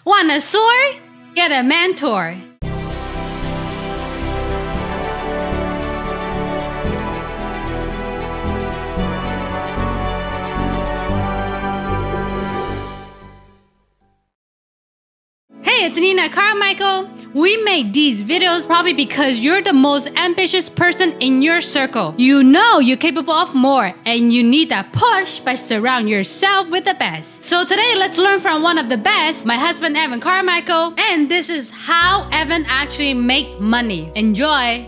Want a sword? Get a mentor. Hey, it's Nina Carmichael. We make these videos probably because you're the most ambitious person in your circle. You know you're capable of more and you need that push by surrounding yourself with the best. So today, let's learn from one of the best, my husband Evan Carmichael, and this is how Evan actually make money. Enjoy.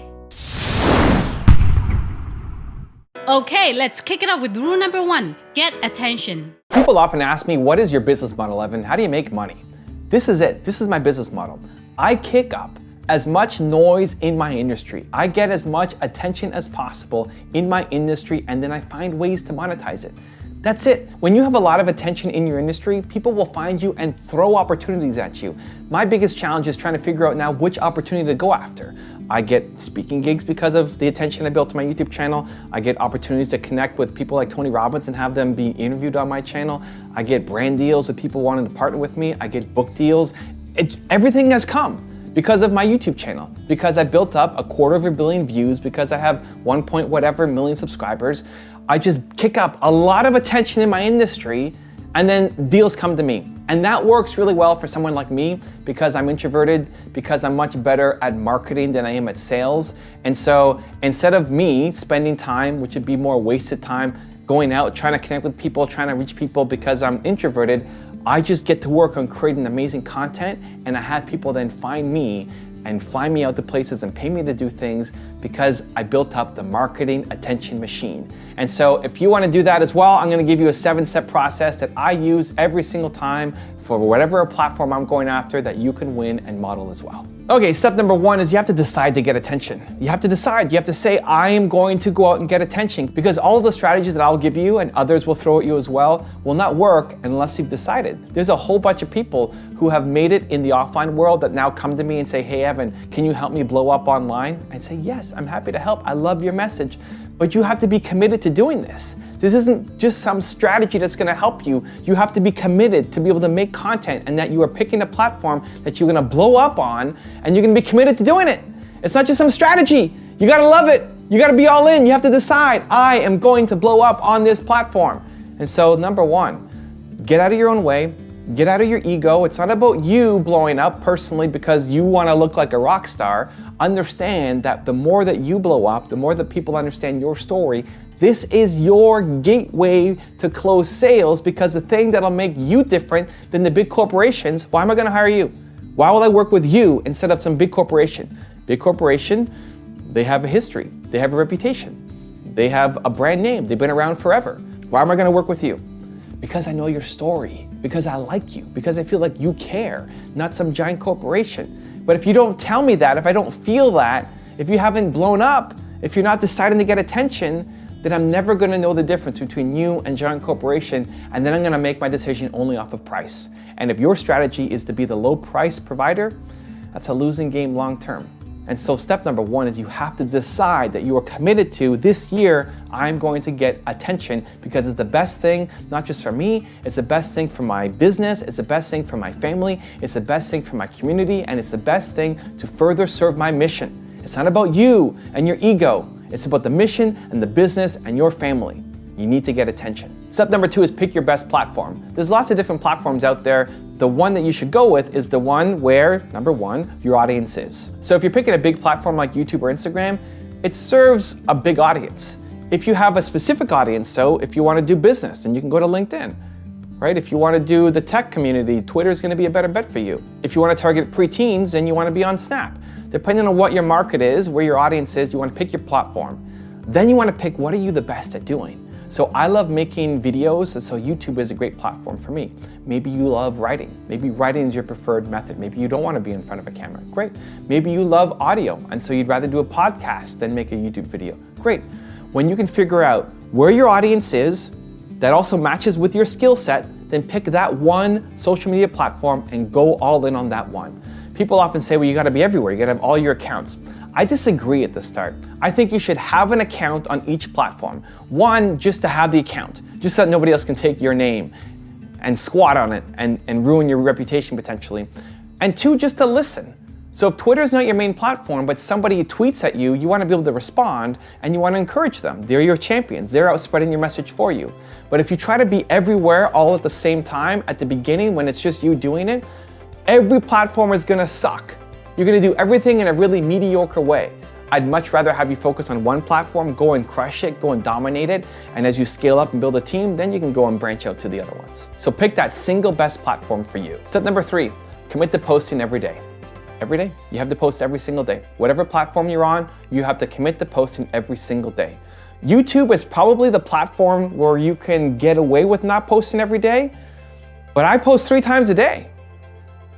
Okay, let's kick it off with rule number 1, get attention. People often ask me, what is your business model, Evan? How do you make money? This is it. This is my business model. I kick up as much noise in my industry. I get as much attention as possible in my industry, and then I find ways to monetize it. That's it. When you have a lot of attention in your industry, people will find you and throw opportunities at you. My biggest challenge is trying to figure out now which opportunity to go after. I get speaking gigs because of the attention I built to my YouTube channel. I get opportunities to connect with people like Tony Robbins and have them be interviewed on my channel. I get brand deals with people wanting to partner with me. I get book deals. Everything has come because of my YouTube channel, because I built up 250 million views, because I have 1 point whatever million subscribers. I just kick up a lot of attention in my industry, and then deals come to me. And that works really well for someone like me because I'm introverted, because I'm much better at marketing than I am at sales. And so instead of me spending time, which would be more wasted time, going out, trying to connect with people, trying to reach people because I'm introverted, I just get to work on creating amazing content, and I have people then find me and fly me out to places and pay me to do things because I built up the marketing attention machine. And so if you want to do that as well, I'm going to give you a 7-step process that I use every single time for whatever platform I'm going after that you can win and model as well. Okay, step number 1 is you have to decide to get attention. You have to decide, you have to say, I am going to go out and get attention, because all of the strategies that I'll give you and others will throw at you as well will not work unless you've decided. There's a whole bunch of people who have made it in the offline world that now come to me and say, hey Evan, can you help me blow up online? I'd say, yes, I'm happy to help. I love your message. But you have to be committed to doing this. This isn't just some strategy that's gonna help you. You have to be committed to be able to make content, and that you are picking a platform that you're gonna blow up on, and you're gonna be committed to doing it. It's not just some strategy. You gotta love it. You gotta be all in. You have to decide, I am going to blow up on this platform. And so number 1, get out of your own way. Get out of your ego. It's not about you blowing up personally because you want to look like a rock star. Understand that the more that you blow up, the more that people understand your story, this is your gateway to close sales, because the thing that'll make you different than the big corporations, why am I going to hire you? Why will I work with you instead of some big corporation? Big corporation, they have a history. They have a reputation. They have a brand name. They've been around forever. Why am I going to work with you? Because I know your story, because I like you, because I feel like you care, not some giant corporation. But if you don't tell me that, if I don't feel that, if you haven't blown up, if you're not deciding to get attention, then I'm never gonna know the difference between you and giant corporation, and then I'm gonna make my decision only off of price. And if your strategy is to be the low price provider, that's a losing game long term. And so step number 1 is you have to decide that you are committed to, this year, I'm going to get attention, because it's the best thing, not just for me, it's the best thing for my business, it's the best thing for my family, it's the best thing for my community, and it's the best thing to further serve my mission. It's not about you and your ego. It's about the mission and the business and your family. You need to get attention. Step number 2 is pick your best platform. There's lots of different platforms out there. The one that you should go with is the one where, number 1, your audience is. So if you're picking a big platform like YouTube or Instagram, it serves a big audience. If you have a specific audience, so if you want to do business, then you can go to LinkedIn, right? If you want to do the tech community, Twitter is going to be a better bet for you. If you want to target preteens, then you want to be on Snap. Depending on what your market is, where your audience is, you want to pick your platform. Then you want to pick, what are you the best at doing? So I love making videos, and so YouTube is a great platform for me. Maybe you love writing. Maybe writing is your preferred method. Maybe you don't want to be in front of a camera. Great. Maybe you love audio, and so you'd rather do a podcast than make a YouTube video. Great. When you can figure out where your audience is, that also matches with your skill set, then pick that one social media platform and go all in on that one. People often say, well, you gotta be everywhere, you gotta have all your accounts. I disagree at the start. I think you should have an account on each platform. One, just to have the account, just so that nobody else can take your name. and squat on it and ruin your reputation potentially. And 2, just to listen. So if Twitter is not your main platform, but somebody tweets at you, you want to be able to respond and you want to encourage them. They're your champions. They're out spreading your message for you. But if you try to be everywhere all at the same time at the beginning when it's just you doing it, every platform is going to suck. You're going to do everything in a really mediocre way. I'd much rather have you focus on one platform, go and crush it, go and dominate it, and as you scale up and build a team, then you can go and branch out to the other ones. So pick that single best platform for you. Step number 3, commit to posting every day. Every day. You have to post every single day. Whatever platform you're on, you have to commit to posting every single day. YouTube is probably the platform where you can get away with not posting every day, but I post 3 times a day.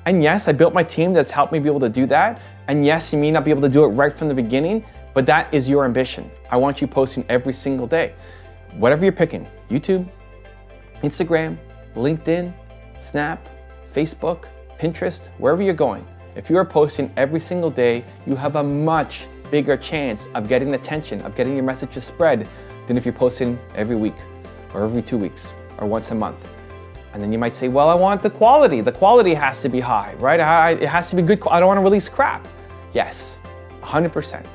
And yes, I built my team that's helped me be able to do that. And yes, you may not be able to do it right from the beginning, but that is your ambition. I want you posting every single day. Whatever you're picking, YouTube, Instagram, LinkedIn, Snap, Facebook, Pinterest, wherever you're going. If you are posting every single day, you have a much bigger chance of getting attention, of getting your message to spread than if you're posting every week or every 2 weeks or once a month. And then you might say, well, I want the quality. The quality has to be high, right? It has to be good. I don't want to release crap. Yes, 100%.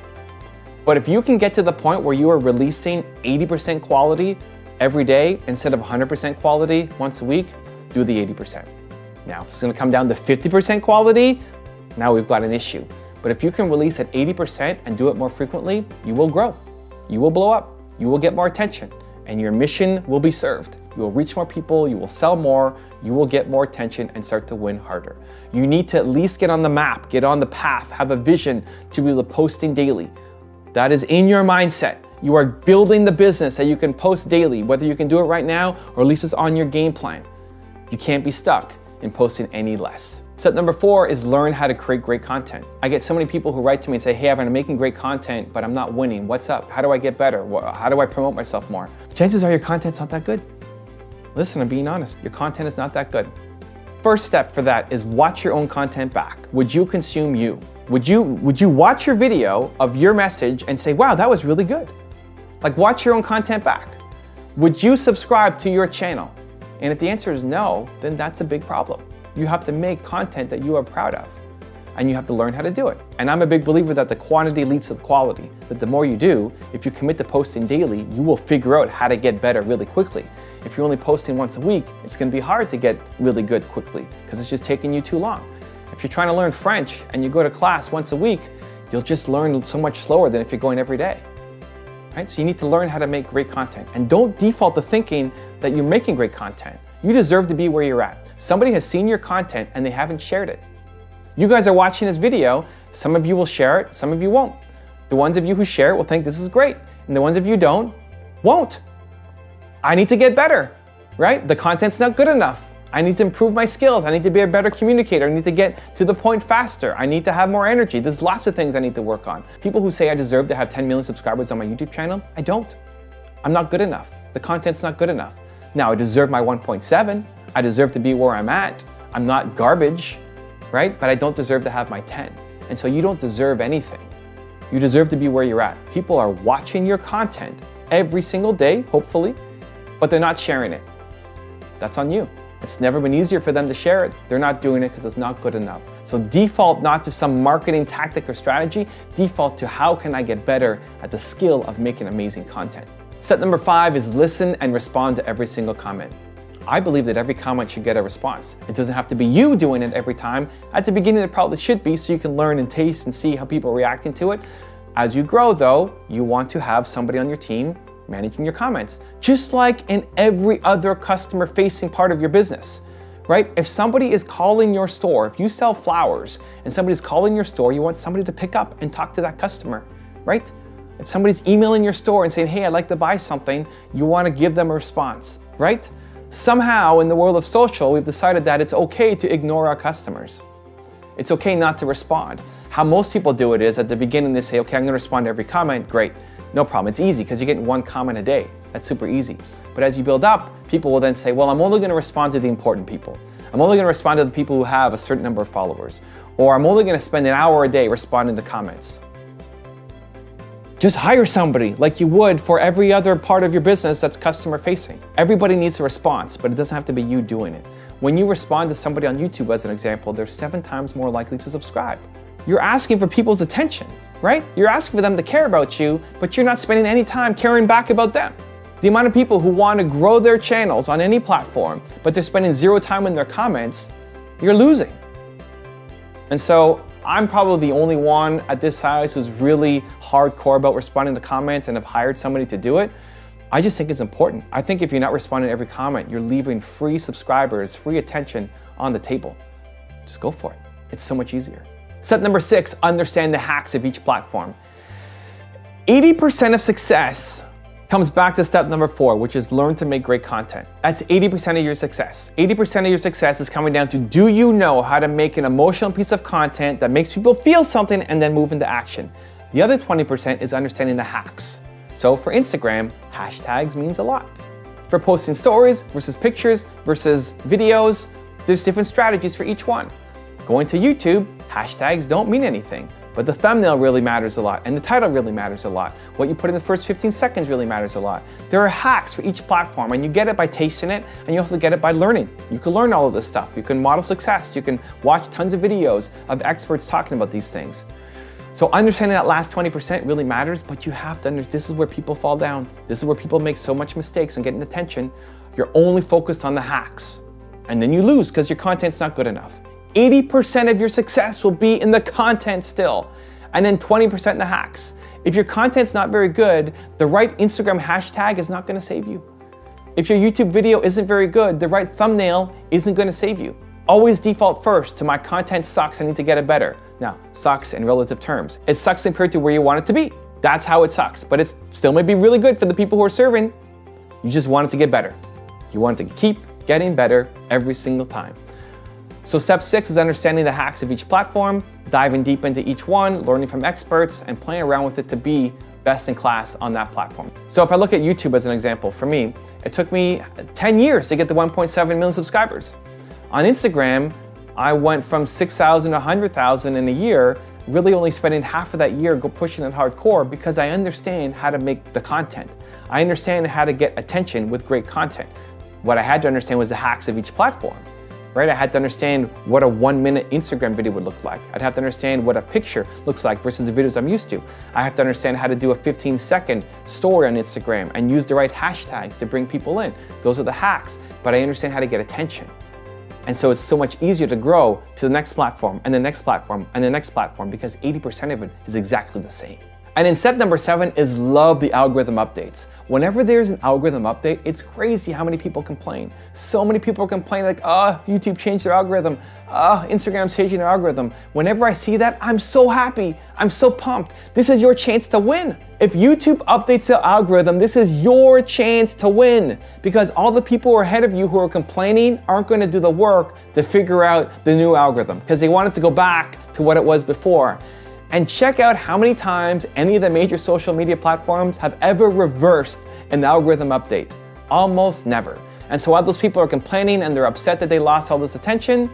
But if you can get to the point where you are releasing 80% quality every day instead of 100% quality once a week, do the 80%. Now, if it's going to come down to 50% quality, now we've got an issue. But if you can release at 80% and do it more frequently, you will grow. You will blow up. You will get more attention. And your mission will be served. You will reach more people, you will sell more, you will get more attention and start to win harder. You need to at least get on the map, get on the path, have a vision to be able to posting daily. That is in your mindset. You are building the business that you can post daily, whether you can do it right now or at least it's on your game plan. You can't be stuck in posting any less. Step number 4 is learn how to create great content. I get so many people who write to me and say, hey, I'm making great content, but I'm not winning. What's up? How do I get better? How do I promote myself more? Chances are your content's not that good. Listen, I'm being honest. Your content is not that good. First step for that is watch your own content back. Would you consume you? Would you watch your video of your message and say, wow, that was really good? Like, watch your own content back. Would you subscribe to your channel? And if the answer is no, then that's a big problem. You have to make content that you are proud of, and you have to learn how to do it. And I'm a big believer that the quantity leads to the quality, that the more you do, if you commit to posting daily, you will figure out how to get better really quickly. If you're only posting once a week, it's gonna be hard to get really good quickly because it's just taking you too long. If you're trying to learn French and you go to class once a week, you'll just learn so much slower than if you're going every day. Right? So you need to learn how to make great content, and don't default to thinking that you're making great content. You deserve to be where you're at. Somebody has seen your content and they haven't shared it. You guys are watching this video. Some of you will share it, some of you won't. The ones of you who share it will think this is great, and the ones of you who don't, won't. I need to get better, right? The content's not good enough. I need to improve my skills. I need to be a better communicator. I need to get to the point faster. I need to have more energy. There's lots of things I need to work on. People who say I deserve to have 10 million subscribers on my YouTube channel, I don't. I'm not good enough. The content's not good enough. Now, I deserve my 1.7. I deserve to be where I'm at. I'm not garbage, right? But I don't deserve to have my 10. And so you don't deserve anything. You deserve to be where you're at. People are watching your content every single day, hopefully, but they're not sharing it. That's on you. It's never been easier for them to share it. They're not doing it because it's not good enough. So default not to some marketing tactic or strategy, default to how can I get better at the skill of making amazing content. Step number 5 is listen and respond to every single comment. I believe that every comment should get a response. It doesn't have to be you doing it every time. At the beginning, it probably should be so you can learn and taste and see how people are reacting to it. As you grow though, you want to have somebody on your team managing your comments, just like in every other customer-facing part of your business, right? If somebody is calling your store, if you sell flowers and somebody's calling your store, you want somebody to pick up and talk to that customer, right? If somebody's emailing your store and saying, hey, I'd like to buy something, you want to give them a response, right? Somehow in the world of social, we've decided that it's okay to ignore our customers. It's okay not to respond. How most people do it is at the beginning they say, okay, I'm going to respond to every comment. Great. No problem. It's easy because you're getting one comment a day. That's super easy. But as you build up, people will then say, well, I'm only going to respond to the important people. I'm only going to respond to the people who have a certain number of followers. Or I'm only going to spend an hour a day responding to comments. Just hire somebody like you would for every other part of your business that's customer facing. Everybody needs a response, but it doesn't have to be you doing it. When you respond to somebody on YouTube, as an example, they're 7 times more likely to subscribe. You're asking for people's attention, right? You're asking for them to care about you, but you're not spending any time caring back about them. The amount of people who want to grow their channels on any platform, but they're spending 0 time in their comments, you're losing. And so I'm probably the only one at this size who's really hardcore about responding to comments and have hired somebody to do it. I just think it's important. I think if you're not responding to every comment, you're leaving free subscribers, free attention on the table. Just go for it. It's so much easier. Step number 6, understand the hacks of each platform. 80% of success comes back to step number 4, which is learn to make great content. That's 80% of your success. 80% of your success is coming down to, do you know how to make an emotional piece of content that makes people feel something and then move into action? The other 20% is understanding the hacks. So for Instagram, hashtags means a lot. For posting stories versus pictures versus videos, there's different strategies for each one. Going to YouTube, hashtags don't mean anything, but the thumbnail really matters a lot and the title really matters a lot. What you put in the first 15 seconds really matters a lot. There are hacks for each platform, and you get it by tasting it, and you also get it by learning. You can learn all of this stuff. You can model success. You can watch tons of videos of experts talking about these things. So understanding that last 20% really matters, but you have to understand this is where people fall down. This is where people make so much mistakes on getting attention. You're only focused on the hacks, and then you lose because your content's not good enough. 80% of your success will be in the content still, and then 20% in the hacks. If your content's not very good, the right Instagram hashtag is not gonna save you. If your YouTube video isn't very good, the right thumbnail isn't gonna save you. Always default first to my content sucks, I need to get it better. Now, sucks in relative terms. It sucks compared to where you want it to be. That's how it sucks, but it still may be really good for the people who are serving. You just want it to get better. You want it to keep getting better every single time. So step 6 is understanding the hacks of each platform, diving deep into each one, learning from experts, and playing around with it to be best in class on that platform. So if I look at YouTube as an example, for me, it took me 10 years to get to 1.7 million subscribers. On Instagram, I went from 6,000 to 100,000 in a year, really only spending half of that year pushing it hardcore because I understand how to make the content. I understand how to get attention with great content. What I had to understand was the hacks of each platform, right? I had to understand what a 1-minute Instagram video would look like. I'd have to understand what a picture looks like versus the videos I'm used to. I have to understand how to do a 15-second story on Instagram and use the right hashtags to bring people in. Those are the hacks, but I understand how to get attention. And so it's so much easier to grow to the next platform and the next platform and the next platform because 80% of it is exactly the same. And then step number 7 is love the algorithm updates. Whenever there's an algorithm update, it's crazy how many people complain. So many people are complaining like, oh, YouTube changed their algorithm. Oh, Instagram's changing their algorithm. Whenever I see that, I'm so happy. I'm so pumped. This is your chance to win. If YouTube updates the algorithm, this is your chance to win because all the people who are ahead of you who are complaining aren't going to do the work to figure out the new algorithm because they want it to go back to what it was before. And check out how many times any of the major social media platforms have ever reversed an algorithm update. Almost never. And so while those people are complaining and they're upset that they lost all this attention,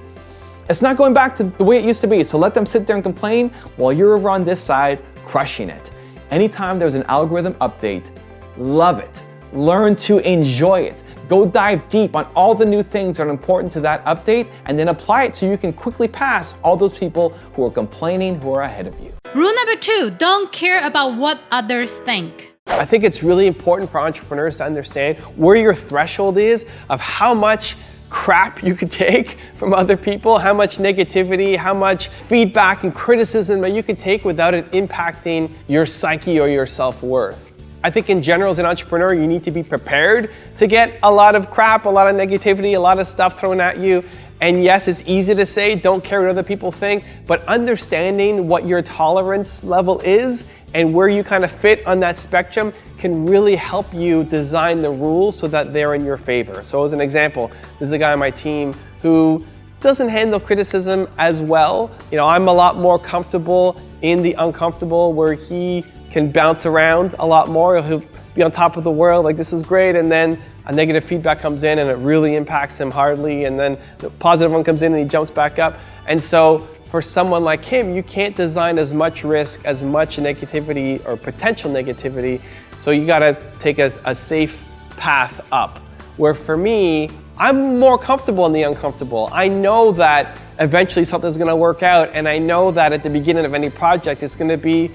it's not going back to the way it used to be. So let them sit there and complain while you're over on this side crushing it. Anytime there's an algorithm update, love it. Learn to enjoy it. Go dive deep on all the new things that are important to that update and then apply it so you can quickly pass all those people who are complaining who are ahead of you. Rule number 2, don't care about what others think. I think it's really important for entrepreneurs to understand where your threshold is of how much crap you could take from other people, how much negativity, how much feedback and criticism that you could take without it impacting your psyche or your self-worth. I think in general as an entrepreneur, you need to be prepared to get a lot of crap, a lot of negativity, a lot of stuff thrown at you. And yes, it's easy to say, don't care what other people think, but understanding what your tolerance level is and where you kind of fit on that spectrum can really help you design the rules so that they're in your favor. So as an example, this is a guy on my team who doesn't handle criticism as well. You know, I'm a lot more comfortable in the uncomfortable where he can bounce around a lot more. He'll be on top of the world, like this is great, and then a negative feedback comes in and it really impacts him hardly, and then the positive one comes in and he jumps back up. And so for someone like him, you can't design as much risk, as much negativity or potential negativity. So you gotta take a safe path up. Where for me, I'm more comfortable in the uncomfortable. I know that eventually something's gonna work out, and I know that at the beginning of any project, it's gonna be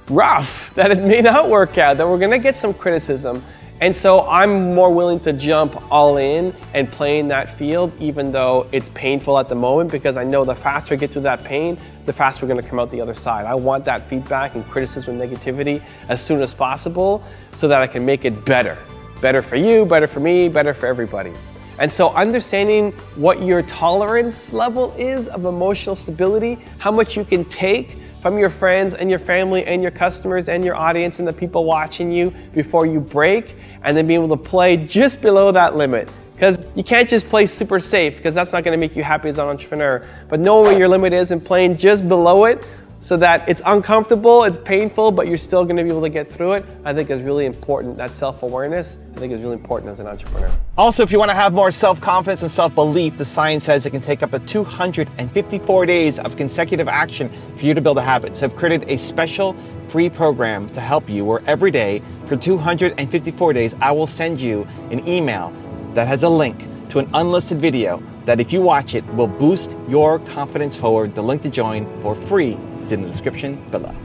rough, that it may not work out, that we're gonna get some criticism. And so I'm more willing to jump all in and play in that field, even though it's painful at the moment, because I know the faster I get through that pain, the faster we're gonna come out the other side. I want that feedback and criticism and negativity as soon as possible so that I can make it better. Better for you, better for me, better for everybody. And so understanding what your tolerance level is of emotional stability, how much you can take from your friends and your family and your customers and your audience and the people watching you before you break, and then being able to play just below that limit. Because you can't just play super safe, because that's not going to make you happy as an entrepreneur. But knowing where your limit is and playing just below it so that it's uncomfortable, it's painful, but you're still going to be able to get through it, I think is really important. That self-awareness, I think is really important as an entrepreneur. Also, if you want to have more self-confidence and self-belief, the science says it can take up to 254 days of consecutive action for you to build a habit. So I've created a special free program to help you where every day for 254 days, I will send you an email that has a link to an unlisted video that if you watch it will boost your confidence forward. The link to join for free is in the description below.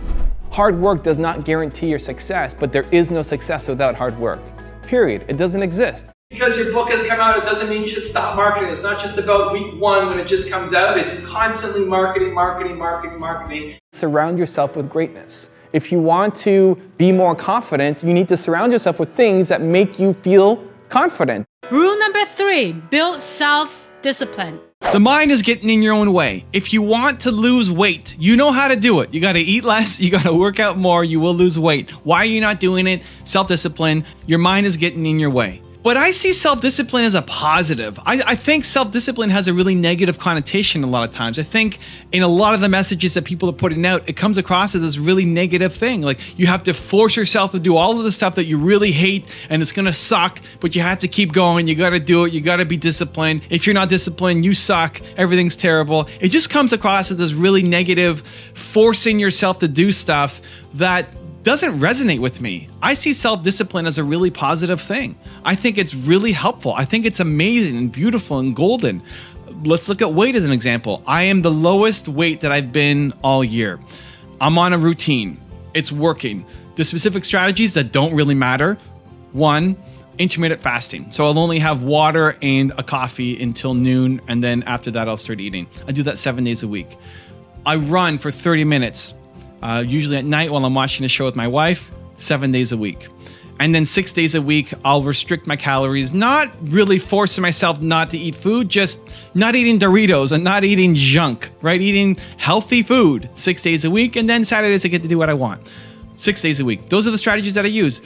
Hard work does not guarantee your success, but there is no success without hard work. Period. It doesn't exist. Because your book has come out, it doesn't mean you should stop marketing. It's not just about week one when it just comes out. It's constantly marketing, marketing, marketing, marketing. Surround yourself with greatness. If you want to be more confident, you need to surround yourself with things that make you feel confident. Rule number 3, build self-discipline. The mind is getting in your own way. If you want to lose weight, you know how to do it. You got to eat less, you got to work out more, you will lose weight. Why are you not doing it? Self-discipline. Your mind is getting in your way. But I see self-discipline as a positive. I think self-discipline has a really negative connotation a lot of times. I think in a lot of the messages that people are putting out, it comes across as this really negative thing. Like you have to force yourself to do all of the stuff that you really hate and it's gonna suck, but you have to keep going. You gotta do it. You gotta be disciplined. If you're not disciplined, you suck. Everything's terrible. It just comes across as this really negative, forcing yourself to do stuff that doesn't resonate with me. I see self-discipline as a really positive thing. I think it's really helpful. I think it's amazing and beautiful and golden. Let's look at weight as an example. I am the lowest weight that I've been all year. I'm on a routine. It's working. The specific strategies that don't really matter. 1, intermittent fasting. So I'll only have water and a coffee until noon, and then after that I'll start eating. I do that 7 days a week. I run for 30 minutes. Usually at night while I'm watching a show with my wife, 7 days a week. And then 6 days a week, I'll restrict my calories, not really forcing myself not to eat food, just not eating Doritos and not eating junk, right? Eating healthy food 6 days a week. And then Saturdays I get to do what I want. 6 days a week. Those are the strategies that I use.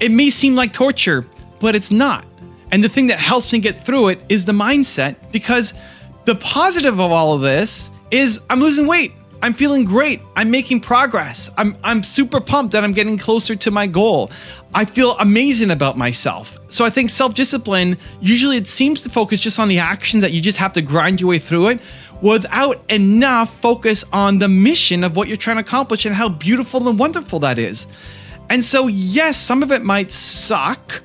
It may seem like torture, but it's not. And the thing that helps me get through it is the mindset, because the positive of all of this is I'm losing weight. I'm feeling great. I'm making progress. I'm super pumped that I'm getting closer to my goal. I feel amazing about myself. So I think self-discipline, usually it seems to focus just on the actions that you just have to grind your way through it without enough focus on the mission of what you're trying to accomplish and how beautiful and wonderful that is. And so yes, some of it might suck,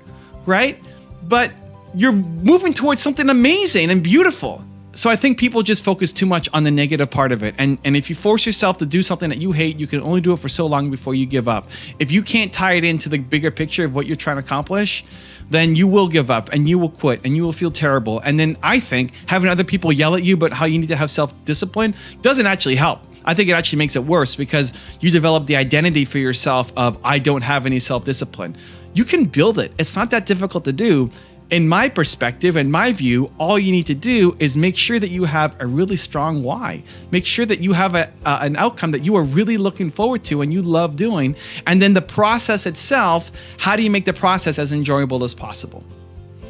right? But you're moving towards something amazing and beautiful. So I think people just focus too much on the negative part of it. And if you force yourself to do something that you hate, you can only do it for so long before you give up. If you can't tie it into the bigger picture of what you're trying to accomplish, then you will give up and you will quit and you will feel terrible. And then I think having other people yell at you about how you need to have self-discipline doesn't actually help. I think it actually makes it worse, because you develop the identity for yourself of I don't have any self-discipline. You can build it. It's not that difficult to do. In my perspective, in my view, all you need to do is make sure that you have a really strong why. Make sure that you have an outcome that you are really looking forward to and you love doing. And then the process itself, how do you make the process as enjoyable as possible?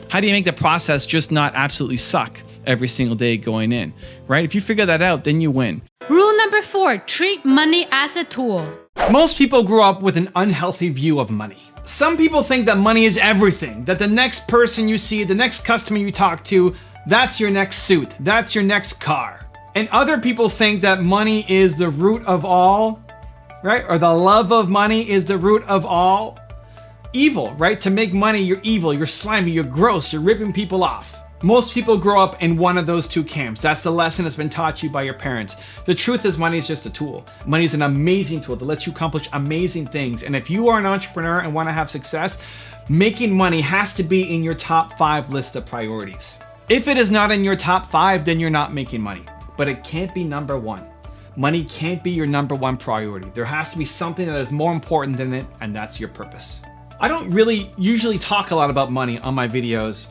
How do you make the process just not absolutely suck every single day going in, right? If you figure that out, then you win. Rule number 4, treat money as a tool. Most people grow up with an unhealthy view of money. Some people think that money is everything, that the next person you see, the next customer you talk to, that's your next suit, that's your next car. And other people think that money is the root of all, right? Or the love of money is the root of all evil, right? To make money, you're evil, you're slimy, you're gross, you're ripping people off. Most people grow up in one of those two camps. That's the lesson that's been taught you by your parents. The truth is money is just a tool. Money is an amazing tool that lets you accomplish amazing things. And if you are an entrepreneur and want to have success, making money has to be in your top 5 list of priorities. If it is not in your top 5, then you're not making money. But it can't be number 1. Money can't be your number 1 priority. There has to be something that is more important than it, and that's your purpose. I don't really usually talk a lot about money on my videos.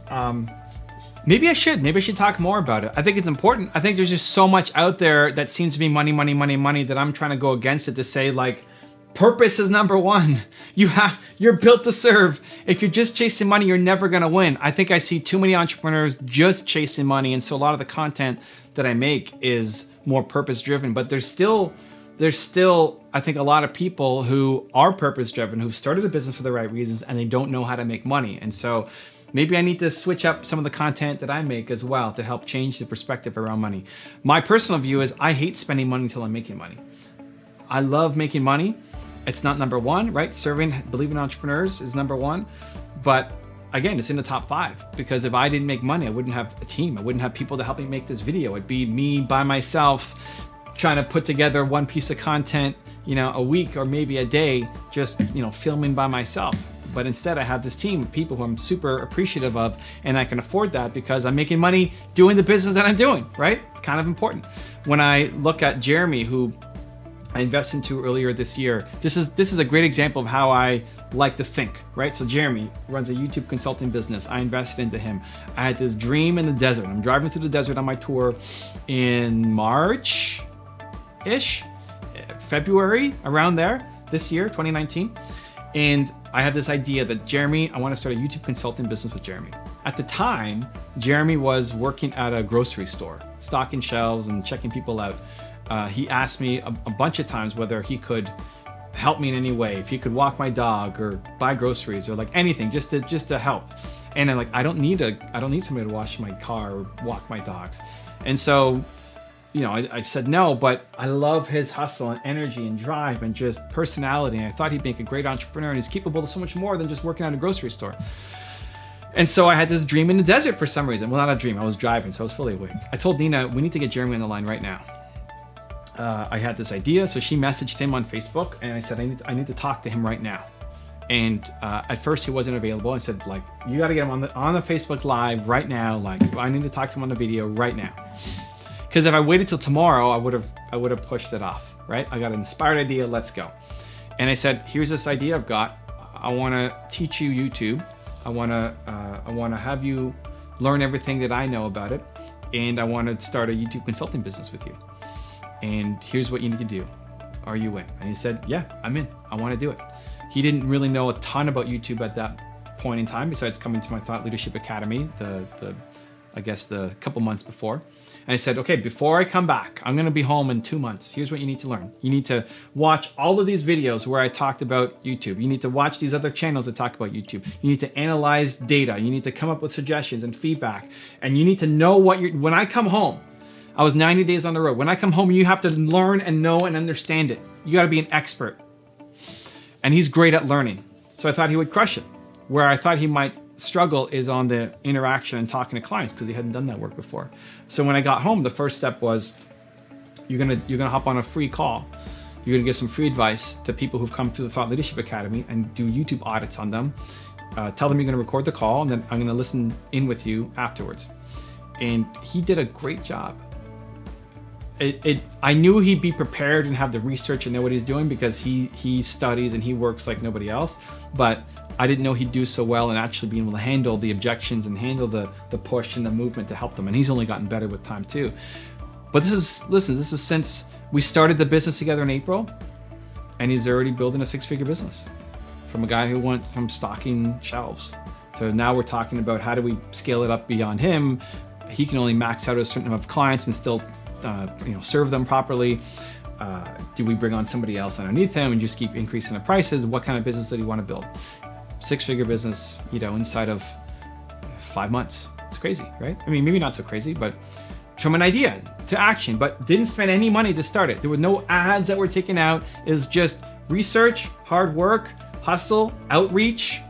Maybe I should. Maybe I should talk more about it. I think it's important. I think there's just so much out there that seems to be money, money, money, money that I'm trying to go against it to say, like, purpose is number 1. You're built to serve. If you're just chasing money, you're never gonna win. I think I see too many entrepreneurs just chasing money, and so a lot of the content that I make is more purpose driven, but there's still, I think, a lot of people who are purpose driven, who've started a business for the right reasons, and they don't know how to make money. And so maybe I need to switch up some of the content that I make as well to help change the perspective around money. My personal view is I hate spending money until I'm making money. I love making money. It's not number 1, right? Serving, believing entrepreneurs is number 1. But again, it's in the top 5, because if I didn't make money, I wouldn't have a team. I wouldn't have people to help me make this video. It'd be me by myself trying to put together one piece of content, a week or maybe a day, just, filming by myself. But instead I have this team of people who I'm super appreciative of, and I can afford that because I'm making money doing the business that I'm doing, right? Kind of important. When I look at Jeremy, who I invested into earlier this year, this is a great example of how I like to think, right? So Jeremy runs a YouTube consulting business. I invested into him. I had this dream in the desert. I'm driving through the desert on my tour in March-ish, February, around there, this year, 2019. And I had this idea that I want to start a YouTube consulting business with Jeremy. At the time, Jeremy was working at a grocery store, stocking shelves and checking people out. He asked me a bunch of times whether he could help me in any way, if he could walk my dog or buy groceries or like anything, just to help. And I'm like, I don't need somebody to wash my car or walk my dogs. And so, I said no, but I love his hustle and energy and drive and just personality. And I thought he'd make a great entrepreneur, and he's capable of so much more than just working at a grocery store. And so I had this dream in the desert for some reason. Well, not a dream, I was driving, so I was fully awake. I told Nina, we need to get Jeremy on the line right now. I had this idea, so she messaged him on Facebook, and I said, I need to talk to him right now. And at first he wasn't available. I said, like, you got to get him on the Facebook Live right now. Like, I need to talk to him on the video right now. Because if I waited till tomorrow, I would have pushed it off, right? I got an inspired idea, let's go. And I said, here's this idea I've got. I want to teach you YouTube. I want to have you learn everything that I know about it, and I want to start a YouTube consulting business with you. And here's what you need to do. Are you in? And he said, yeah, I'm in. I want to do it. He didn't really know a ton about YouTube at that point in time, besides coming to my Thought Leadership Academy, I guess the couple months before. And I said, okay, before I come back, I'm going to be home in 2 months. Here's what you need to learn. You need to watch all of these videos where I talked about YouTube. You need to watch these other channels that talk about YouTube. You need to analyze data. You need to come up with suggestions and feedback. And you need to know when I come home, I was 90 days on the road. When I come home, you have to learn and know and understand it. You got to be an expert. And he's great at learning. So I thought he would crush it. Where I thought he might struggle is on the interaction and talking to clients, because he hadn't done that work before. So when I got home, the first step was, you're gonna hop on a free call. You're gonna give some free advice to people who've come through the Thought Leadership Academy and do YouTube audits on them. Tell them you're gonna record the call, and then I'm gonna listen in with you afterwards. And he did a great job. I knew he'd be prepared and have the research and know what he's doing, because he studies and he works like nobody else, but I didn't know he'd do so well and actually being able to handle the objections and handle the push and the movement to help them. And he's only gotten better with time too. But this is since we started the business together in April, and he's already building a 6-figure business from a guy who went from stocking shelves to now we're talking about how do we scale it up beyond him. He can only max out a certain number of clients and still serve them properly. Do we bring on somebody else underneath him and just keep increasing the prices? What kind of business did he want to build? 6-figure business, inside of 5 months. It's crazy, right? I mean, maybe not so crazy, but from an idea to action, but didn't spend any money to start it. There were no ads that were taken out. It was just research, hard work, hustle, outreach,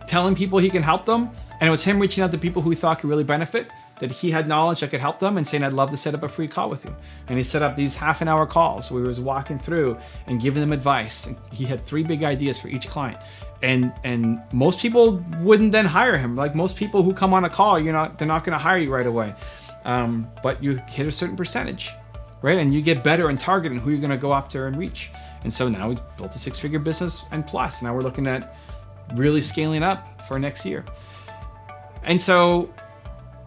telling people he can help them. And it was him reaching out to people who he thought could really benefit, that he had knowledge that could help them, and saying, I'd love to set up a free call with you. And he set up these half-an-hour calls where he was walking through and giving them advice. And he had 3 big ideas for each client. And most people wouldn't then hire him. Like most people who come on a call, they're not going to hire you right away. But you hit a certain percentage, right? And you get better in targeting who you're going to go after and reach. And so now he's built a 6-figure business and plus. Now we're looking at really scaling up for next year. And so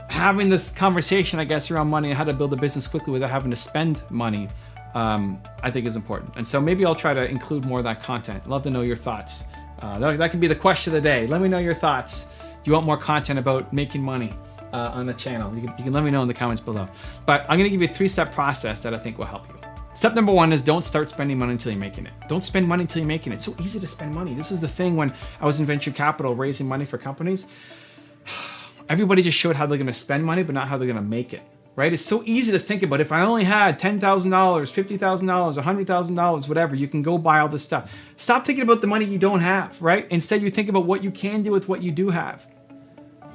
having this conversation, I guess, around money and how to build a business quickly without having to spend money, I think is important. And so maybe I'll try to include more of that content. Love to know your thoughts. That can be the question of the day. Let me know your thoughts. Do you want more content about making money on the channel? You can let me know in the comments below. But I'm gonna give you a 3-step process that I think will help you. Step number 1 is don't start spending money until you're making it. Don't spend money until you're making it. It's so easy to spend money. This is the thing when I was in venture capital raising money for companies. Everybody just showed how they're gonna spend money, but not how they're gonna make it, right? It's so easy to think about. If I only had $10,000, $50,000, $100,000, whatever, you can go buy all this stuff. Stop thinking about the money you don't have, right? Instead, you think about what you can do with what you do have.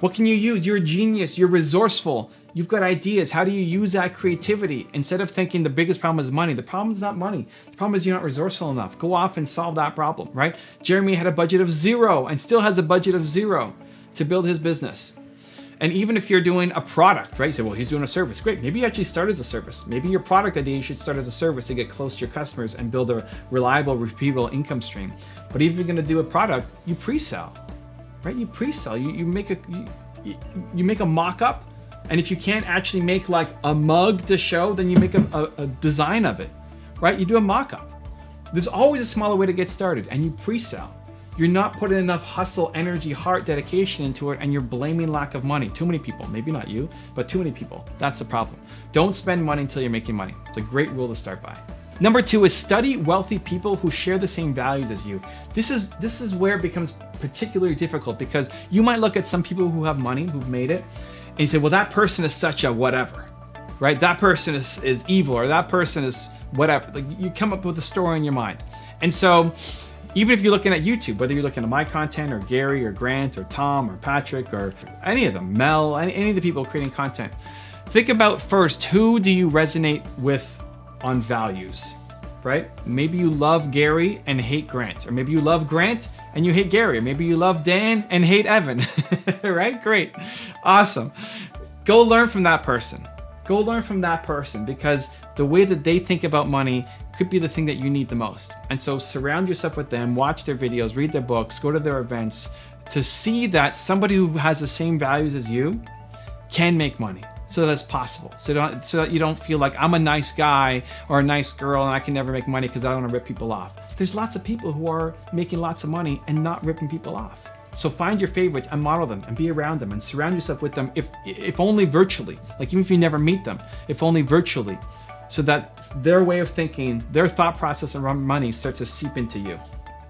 What can you use? You're a genius, you're resourceful, you've got ideas. How do you use that creativity? Instead of thinking the biggest problem is money, the problem is not money. The problem is you're not resourceful enough. Go off and solve that problem, right? Jeremy had a budget of 0 and still has a budget of 0 to build his business. And even if you're doing a product, right? You say, well, he's doing a service. Great. Maybe you actually start as a service. Maybe your product idea, you should start as a service to get close to your customers and build a reliable, repeatable income stream. But if you're going to do a product, you pre-sell, right? You pre-sell. You make a mock-up. And if you can't actually make like a mug to show, then you make a design of it, right? You do a mock-up. There's always a smaller way to get started, and you pre-sell. You're not putting enough hustle, energy, heart, dedication into it, and you're blaming lack of money. Too many people, maybe not you, but too many people. That's the problem. Don't spend money until you're making money. It's a great rule to start by. Number 2 is study wealthy people who share the same values as you. This is where it becomes particularly difficult, because you might look at some people who have money, who've made it, and you say, well, that person is such a whatever, right? That person is evil, or that person is whatever. Like, you come up with a story in your mind. And so even if you're looking at YouTube, whether you're looking at my content or Gary or Grant or Tom or Patrick or any of them, Mel, any of the people creating content, think about first, who do you resonate with on values, right? Maybe you love Gary and hate Grant, or maybe you love Grant and you hate Gary, or maybe you love Dan and hate Evan, right? Great, awesome. Go learn from that person. Go learn from that person, because the way that they think about money could be the thing that you need the most. And so surround yourself with them, watch their videos, read their books, go to their events, to see that somebody who has the same values as you can make money, so that it's possible. So that you don't feel like I'm a nice guy or a nice girl and I can never make money because I don't want to rip people off. There's lots of people who are making lots of money and not ripping people off. So find your favorites and model them and be around them and surround yourself with them, if only virtually, like even if you never meet them, if only virtually, so that their way of thinking, their thought process around money starts to seep into you.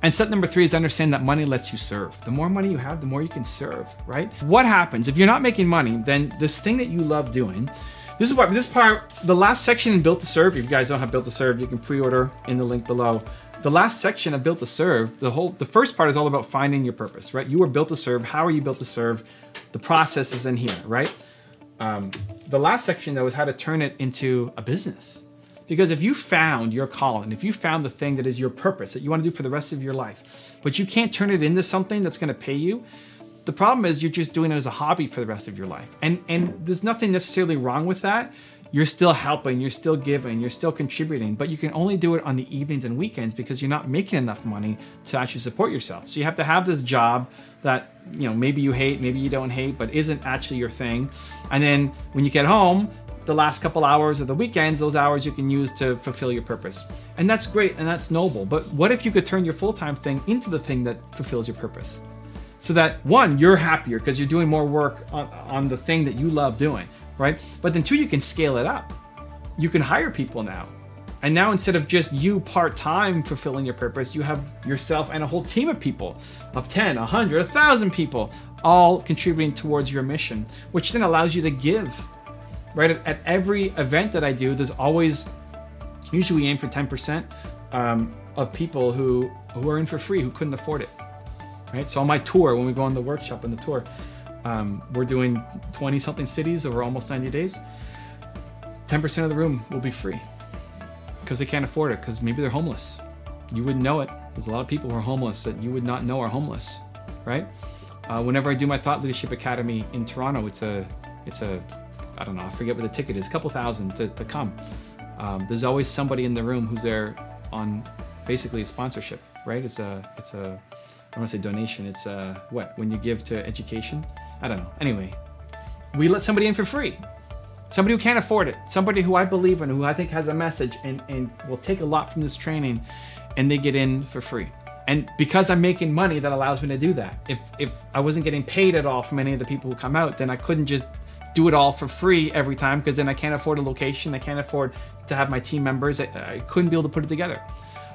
And step number 3 is understand that money lets you serve. The more money you have, the more you can serve, right? What happens if you're not making money? Then this thing that you love doing, this part, the last section in Built to Serve, if you guys don't have Built to Serve, you can pre-order in the link below. The last section of Built to Serve, the first part is all about finding your purpose, right? You are built to serve. How are you built to serve? The process is in here, right? The last section though is how to turn it into a business. Because if you found your calling, if you found the thing that is your purpose that you want to do for the rest of your life, but you can't turn it into something that's going to pay you, the problem is you're just doing it as a hobby for the rest of your life. And there's nothing necessarily wrong with that. You're still helping, you're still giving, you're still contributing, but you can only do it on the evenings and weekends because you're not making enough money to actually support yourself. So you have to have this job that, you know, maybe you hate, maybe you don't hate, but isn't actually your thing. And then when you get home, the last couple hours of the weekends, those hours you can use to fulfill your purpose. And that's great and that's noble, but what if you could turn your full-time thing into the thing that fulfills your purpose? So that 1, you're happier because you're doing more work on the thing that you love doing, right? But then 2, you can scale it up. You can hire people now. And now instead of just you part-time fulfilling your purpose, you have yourself and a whole team of people, of 10, 100, 1,000 people, all contributing towards your mission, which then allows you to give right? At every event that I do, there's always, usually we aim for 10% of people who are in for free, who couldn't afford it, right? So on my tour, when we go on the workshop and the tour, we're doing 20 something cities over almost 90 days. 10% of the room will be free because they can't afford it, because maybe they're homeless. You wouldn't know it. There's a lot of people who are homeless that you would not know are homeless, right? Whenever I do my Thought Leadership Academy in Toronto, it's a I don't know, I forget what the ticket is, a couple thousand to come. There's always somebody in the room who's there on basically a sponsorship, right? It's a I don't want to say donation. It's when you give to education. I don't know. Anyway, we let somebody in for free. Somebody who can't afford it. Somebody who I believe in, who I think has a message and will take a lot from this training, and they get in for free. And because I'm making money, that allows me to do that. If I wasn't getting paid at all from any of the people who come out, then I couldn't just do it all for free every time, because then I can't afford a location. I can't afford to have my team members. I couldn't be able to put it together.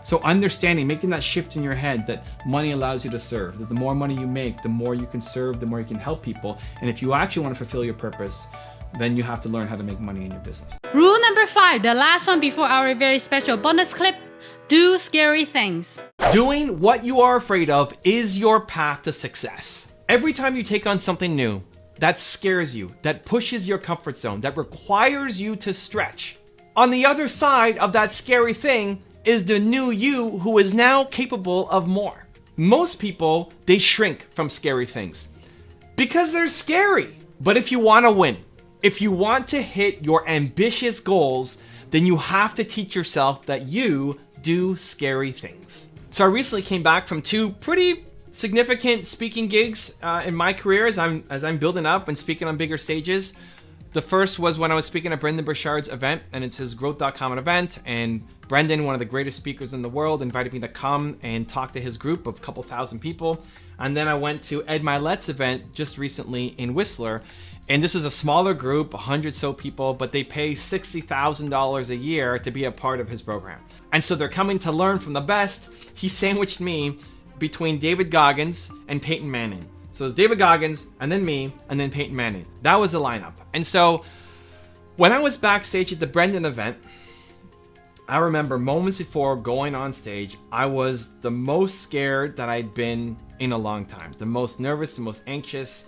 So understanding, making that shift in your head that money allows you to serve, that the more money you make, the more you can serve, the more you can help people. And if you actually want to fulfill your purpose, then you have to learn how to make money in your business. Rule number 5, the last one before our very special bonus clip: do scary things. Doing what you are afraid of is your path to success. Every time you take on something new that scares you, that pushes your comfort zone, that requires you to stretch, on the other side of that scary thing is the new you who is now capable of more. Most people, they shrink from scary things because they're scary. But if you want to win, if you want to hit your ambitious goals, then you have to teach yourself that you do scary things. So I recently came back from 2 pretty significant speaking gigs in my career as I'm building up and speaking on bigger stages. The first was when I was speaking at Brendon Burchard's event, and it's his Growth.com event. And Brendon, one of the greatest speakers in the world, invited me to come and talk to his group of a couple thousand people. And then I went to Ed Milet's event just recently in Whistler. And this is a smaller group, 100 so people, but they pay $60,000 a year to be a part of his program. And so they're coming to learn from the best. He sandwiched me between David Goggins and Peyton Manning. So it's David Goggins, and then me, and then Peyton Manning. That was the lineup. And so when I was backstage at the Brendon event, I remember moments before going on stage, I was the most scared that I'd been in a long time. The most nervous, the most anxious.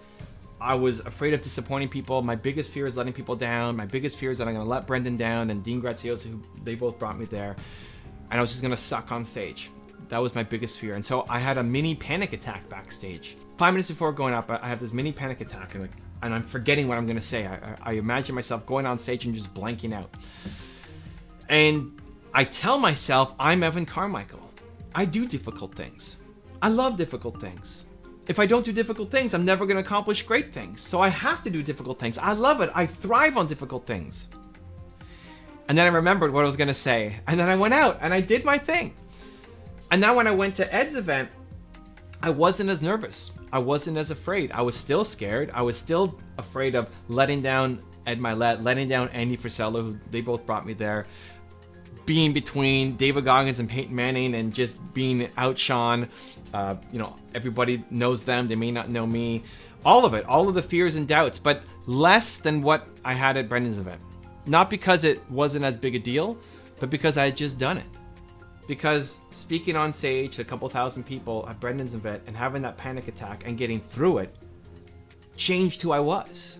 I was afraid of disappointing people. My biggest fear is letting people down. My biggest fear is that I'm going to let Brendon down, and Dean Graziosi, who they both brought me there. And I was just going to suck on stage. That was my biggest fear. And so I had a mini panic attack backstage. 5 minutes before going up, I have this mini panic attack, and I'm forgetting what I'm going to say. I imagine myself going on stage and just blanking out. And I tell myself, I'm Evan Carmichael. I do difficult things. I love difficult things. If I don't do difficult things, I'm never going to accomplish great things. So I have to do difficult things. I love it. I thrive on difficult things. And then I remembered what I was going to say. And then I went out and I did my thing. And now when I went to Ed's event, I wasn't as nervous. I wasn't as afraid. I was still scared. I was still afraid of letting down Ed Milet, letting down Andy Frisella, who they both brought me there, being between David Goggins and Peyton Manning and just being outshone. Everybody knows them. They may not know me. All of it, all of the fears and doubts, but less than what I had at Brendon's event. Not because it wasn't as big a deal, but because I had just done it. Because speaking on stage to a couple thousand people at Brendon's event and having that panic attack and getting through it changed who I was,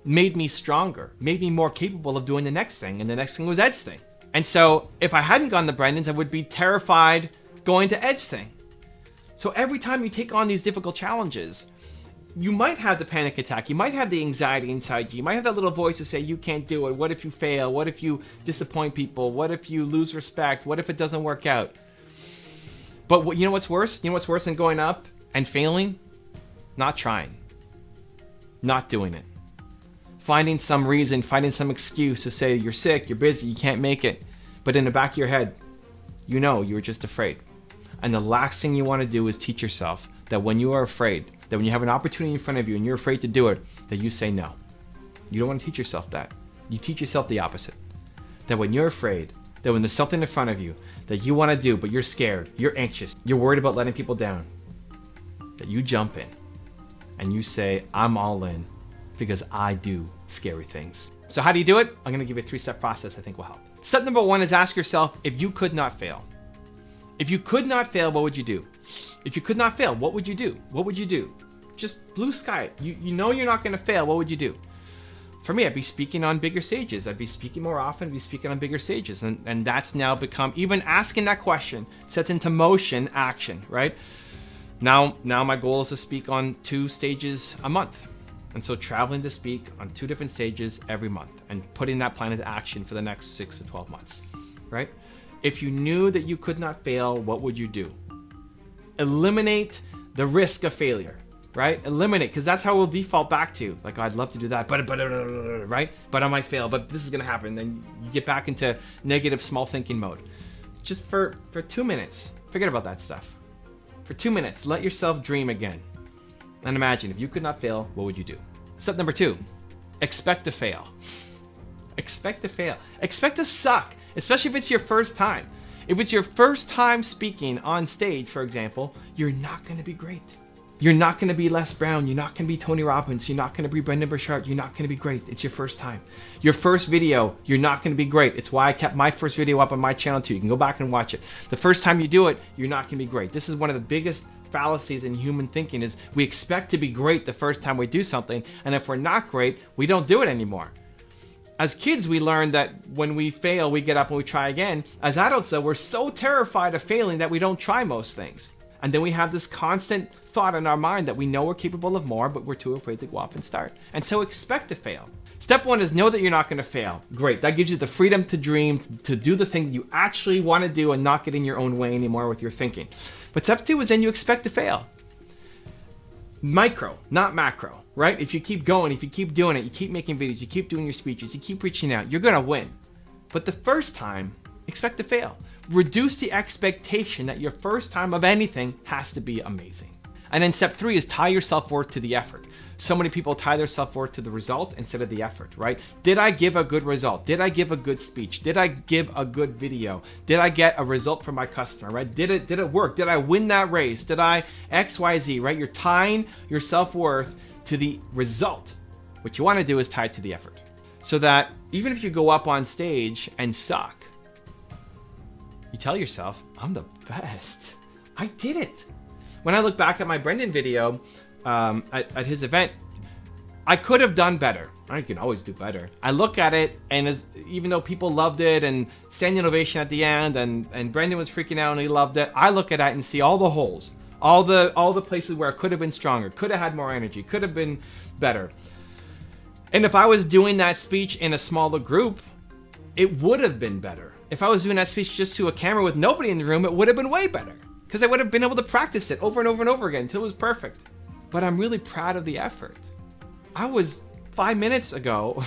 made me stronger, made me more capable of doing the next thing. And the next thing was Ed's thing. And so if I hadn't gone to Brendon's, I would be terrified going to Ed's thing. So every time you take on these difficult challenges, you might have the panic attack. You might have the anxiety inside you. You might have that little voice to say, you can't do it. What if you fail? What if you disappoint people? What if you lose respect? What if it doesn't work out? But you know what's worse? You know what's worse than going up and failing? Not trying. Not doing it. Finding some reason, finding some excuse to say you're sick, you're busy, you can't make it. But in the back of your head, you know you were just afraid. And the last thing you want to do is teach yourself that when you are afraid, that when you have an opportunity in front of you and you're afraid to do it, that you say no. You don't want to teach yourself that. You teach yourself the opposite. That when you're afraid, that when there's something in front of you that you want to do, but you're scared, you're anxious, you're worried about letting people down, that you jump in and you say, I'm all in because I do scary things. So how do you do it? I'm gonna give you a 3-step process I think will help. Step number 1 is ask yourself, if you could not fail. If you could not fail, what would you do? If you could not fail, what would you do? What would you do? Just blue sky it. You know you're not gonna fail, what would you do? For me, I'd be speaking on bigger stages. I'd be speaking more often, I'd be speaking on bigger stages. And that's now become, even asking that question sets into motion action, right? Now my goal is to speak on 2 stages a month. And so traveling to speak on 2 different stages every month and putting that plan into action for the next 6 to 12 months, right? If you knew that you could not fail, what would you do? Eliminate the risk of failure, right? Eliminate, because that's how we'll default back to. Like, oh, I'd love to do that, but right? But I might fail, but this is gonna happen. Then you get back into negative small thinking mode. Just for 2 minutes, forget about that stuff. For 2 minutes, let yourself dream again. And imagine, if you could not fail, what would you do? Step number 2, expect to fail. Expect to fail. Expect to suck, especially if it's your first time. If it's your first time speaking on stage, for example, you're not gonna be great. You're not gonna be Les Brown, you're not gonna be Tony Robbins, you're not gonna be Brendan Burchard, you're not gonna be great. It's your first time. Your first video, you're not gonna be great. It's why I kept my first video up on my channel too. You can go back and watch it. The first time you do it, you're not gonna be great. This is one of the biggest fallacies in human thinking, is we expect to be great the first time we do something, and if we're not great, we don't do it anymore. As kids, we learn that when we fail, we get up and we try again. As adults, though, we're so terrified of failing that we don't try most things. And then we have this constant thought in our mind that we know we're capable of more, but we're too afraid to go off and start. And so expect to fail. Step 1 is know that you're not gonna fail. Great, that gives you the freedom to dream, to do the thing that you actually wanna do and not get in your own way anymore with your thinking. But step 2 is then you expect to fail. Micro, not macro, right? If you keep going, if you keep doing it, you keep making videos, you keep doing your speeches, you keep reaching out, you're gonna win. But the first time, expect to fail. Reduce the expectation that your first time of anything has to be amazing. And then step 3 is tie your self-worth to the effort. So many people tie their self-worth to the result instead of the effort, right? Did I give a good result? Did I give a good speech? Did I give a good video? Did I get a result for my customer, right? Did it work? Did I win that race? Did I XYZ, right? You're tying your self-worth to the result. What you want to do is tie it to the effort. So that even if you go up on stage and suck, you tell yourself, I'm the best. I did it. When I look back at my Brendan video at his event, I could have done better. I can always do better. I look at it, and even though people loved it and standing ovation at the end, and Brendan was freaking out and he loved it, I look at it and see all the holes, all the places where I could have been stronger, could have had more energy, could have been better. And if I was doing that speech in a smaller group, it would have been better. If I was doing that speech just to a camera with nobody in the room, it would have been way better, because I would have been able to practice it over and over and over again until it was perfect. But I'm really proud of the effort. I was 5 minutes ago,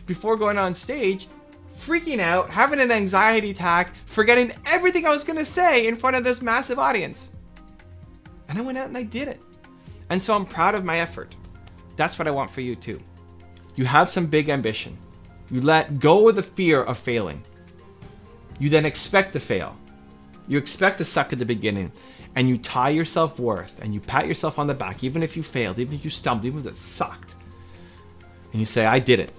before going on stage, freaking out, having an anxiety attack, forgetting everything I was gonna say in front of this massive audience. And I went out and I did it. And so I'm proud of my effort. That's what I want for you too. You have some big ambition. You let go of the fear of failing. You then expect to fail. You expect to suck at the beginning, and you tie your self-worth and you pat yourself on the back, even if you failed, even if you stumbled, even if it sucked. And you say, I did it.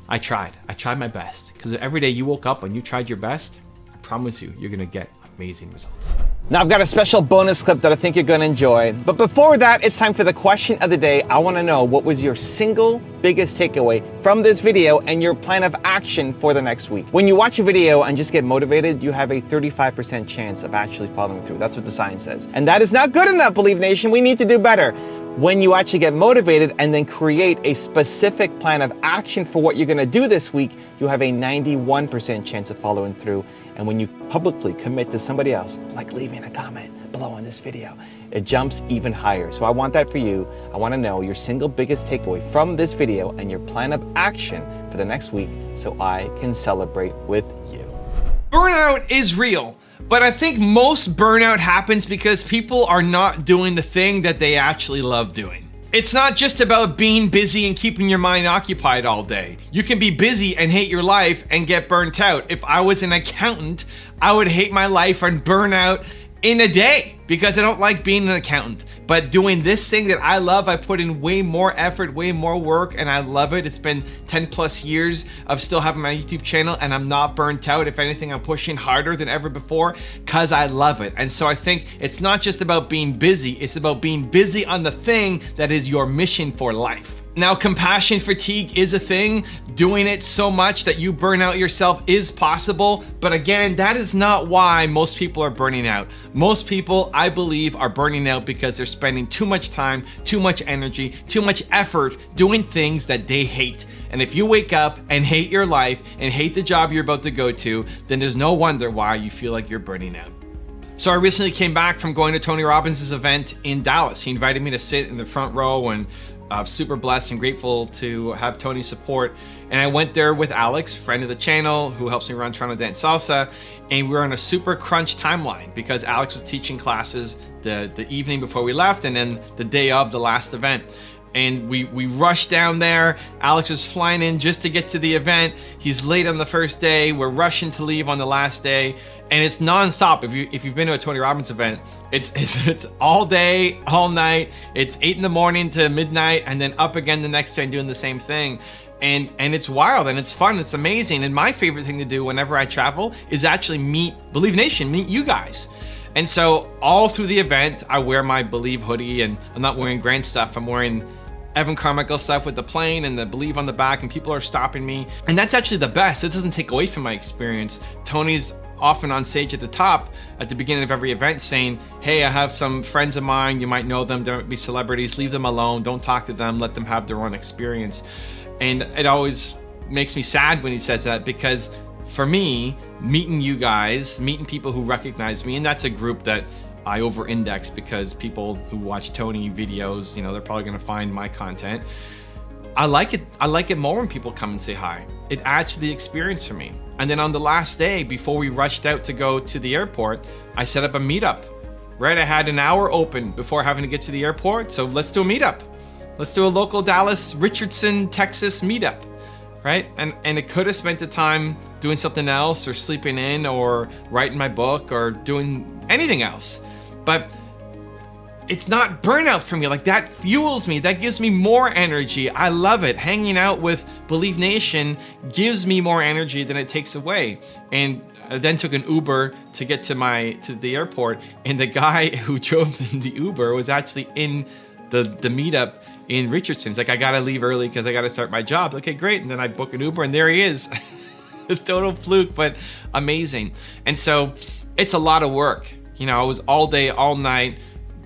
I tried my best. Because every day you woke up and you tried your best, I promise you, you're gonna get amazing results. Now I've got a special bonus clip that I think you're gonna enjoy. But before that, it's time for the question of the day. I wanna know, what was your single biggest takeaway from this video and your plan of action for the next week? When you watch a video and just get motivated, you have a 35% chance of actually following through. That's what the science says. And that is not good enough, Believe Nation. We need to do better. When you actually get motivated and then create a specific plan of action for what you're gonna do this week, you have a 91% chance of following through. And when you publicly commit to somebody else, like leaving a comment below on this video, it jumps even higher. So I want that for you. I wanna know your single biggest takeaway from this video and your plan of action for the next week so I can celebrate with you. Burnout is real, but I think most burnout happens because people are not doing the thing that they actually love doing. It's not just about being busy and keeping your mind occupied all day. You can be busy and hate your life and get burnt out. If I was an accountant, I would hate my life and burn out in a day because I don't like being an accountant. But doing this thing that I love, I put in way more effort, way more work, and I love it. It's been 10 plus years of still having my YouTube channel, and I'm not burnt out. If anything, I'm pushing harder than ever before because I love it. And so I think it's not just about being busy, it's about being busy on the thing that is your mission for life. Now, compassion fatigue is a thing. Doing it so much that you burn out yourself is possible. But again, that is not why most people are burning out. Most people, I believe, are burning out because they're spending too much time, too much energy, too much effort doing things that they hate. And if you wake up and hate your life and hate the job you're about to go to, then there's no wonder why you feel like you're burning out. So I recently came back from going to Tony Robbins' event in Dallas. He invited me to sit in the front row, and super blessed and grateful to have Tony's support. And I went there with Alex, friend of the channel, who helps me run Toronto Dance Salsa. And we were on a super crunch timeline because Alex was teaching classes the evening before we left, and then the day of the last event. And we rushed down there. Alex was flying in just to get to the event. He's late on the first day. We're rushing to leave on the last day. And it's nonstop. If you've been to a Tony Robbins event, it's all day, all night. It's 8 in the morning to midnight, and then up again the next day and doing the same thing. And it's wild and it's fun. It's amazing. And my favorite thing to do whenever I travel is actually meet Believe Nation, meet you guys. And so all through the event, I wear my Believe hoodie, and I'm not wearing Grant stuff. I'm wearing Evan Carmichael stuff with the plane and the Believe on the back, and people are stopping me. And that's actually the best. It doesn't take away from my experience. Tony's often on stage at the top at the beginning of every event saying, hey, I have some friends of mine, you might know them, they might be celebrities, leave them alone, don't talk to them, let them have their own experience. And it always makes me sad when he says that, because for me, meeting you guys, meeting people who recognize me, and that's a group that I over-index because people who watch Tony videos, you know, they're probably gonna find my content. I like it more when people come and say hi. It adds to the experience for me. And then on the last day, before we rushed out to go to the airport, I set up a meetup, right? I had an hour open before having to get to the airport, so let's do a meetup. Let's do a local Dallas, Richardson, Texas meetup, right? And it could have spent the time doing something else, or sleeping in, or writing my book, or doing anything else. But it's not burnout for me. Like, that fuels me. That gives me more energy. I love it. Hanging out with Believe Nation gives me more energy than it takes away. And I then took an Uber to get to the airport, and the guy who drove the Uber was actually in the meetup in Richardson. He's like, I gotta leave early because I gotta start my job. Okay, great. And then I book an Uber, and there he is. A total fluke, but amazing. And so it's a lot of work. You know, I was all day, all night,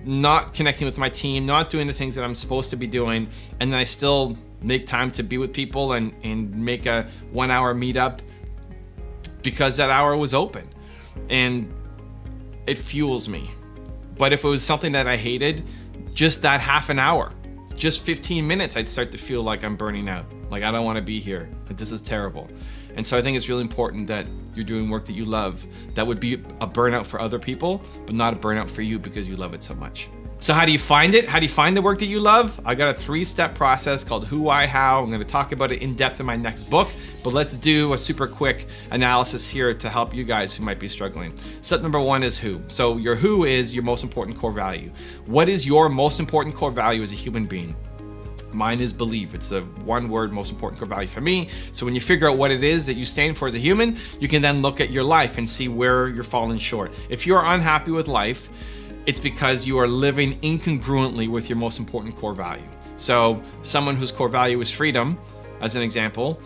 not connecting with my team, not doing the things that I'm supposed to be doing, and then I still make time to be with people and make a 1 hour meetup because that hour was open, and it fuels me. But if it was something that I hated, just that half an hour, just 15 minutes, I'd start to feel like I'm burning out. Like, I don't want to be here. Like, this is terrible. And so I think it's really important that you're doing work that you love. That would be a burnout for other people, but not a burnout for you because you love it so much. So how do you find it? How do you find the work that you love? I got a 3-step process called Who, Why, How. I'm going to talk about it in depth in my next book, but let's do a super quick analysis here to help you guys who might be struggling. Step number 1 is who. So your who is your most important core value. What is your most important core value as a human being? Mine is believe. It's the one word most important core value for me. So when you figure out what it is that you stand for as a human, you can then look at your life and see where you're falling short. If you're unhappy with life, it's because you are living incongruently with your most important core value. So someone whose core value is freedom, as an example,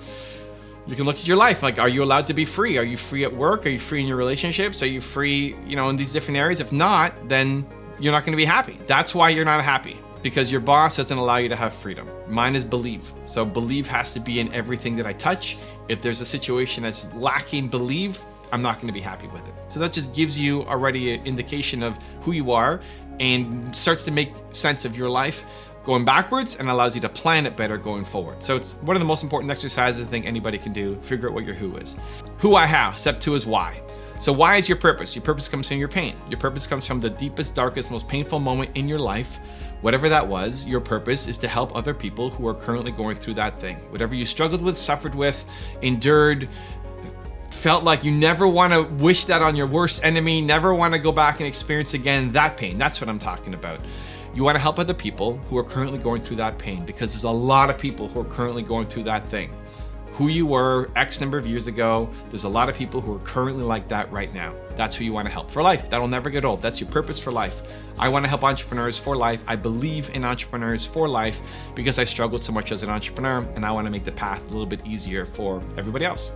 you can look at your life. Like, are you allowed to be free? Are you free at work? Are you free in your relationships? Are you free, you know, in these different areas? If not, then you're not going to be happy. That's why you're not happy. Because your boss doesn't allow you to have freedom. Mine is believe. So believe has to be in everything that I touch. If there's a situation that's lacking believe, I'm not going to be happy with it. So that just gives you already an indication of who you are and starts to make sense of your life going backwards and allows you to plan it better going forward. So it's one of the most important exercises I think anybody can do. Figure out what your who is. Who, I, how. Step 2 is why. So why is your purpose? Your purpose comes from your pain. Your purpose comes from the deepest, darkest, most painful moment in your life. Whatever that was, your purpose is to help other people who are currently going through that thing. Whatever you struggled with, suffered with, endured, felt like you never want to wish that on your worst enemy, never want to go back and experience again that pain. That's what I'm talking about. You want to help other people who are currently going through that pain, because there's a lot of people who are currently going through that thing. Who you were X number of years ago, there's a lot of people who are currently like that right now. That's who you want to help for life. That'll never get old. That's your purpose for life. I want to help entrepreneurs for life. I believe in entrepreneurs for life because I struggled so much as an entrepreneur, and I want to make the path a little bit easier for everybody else.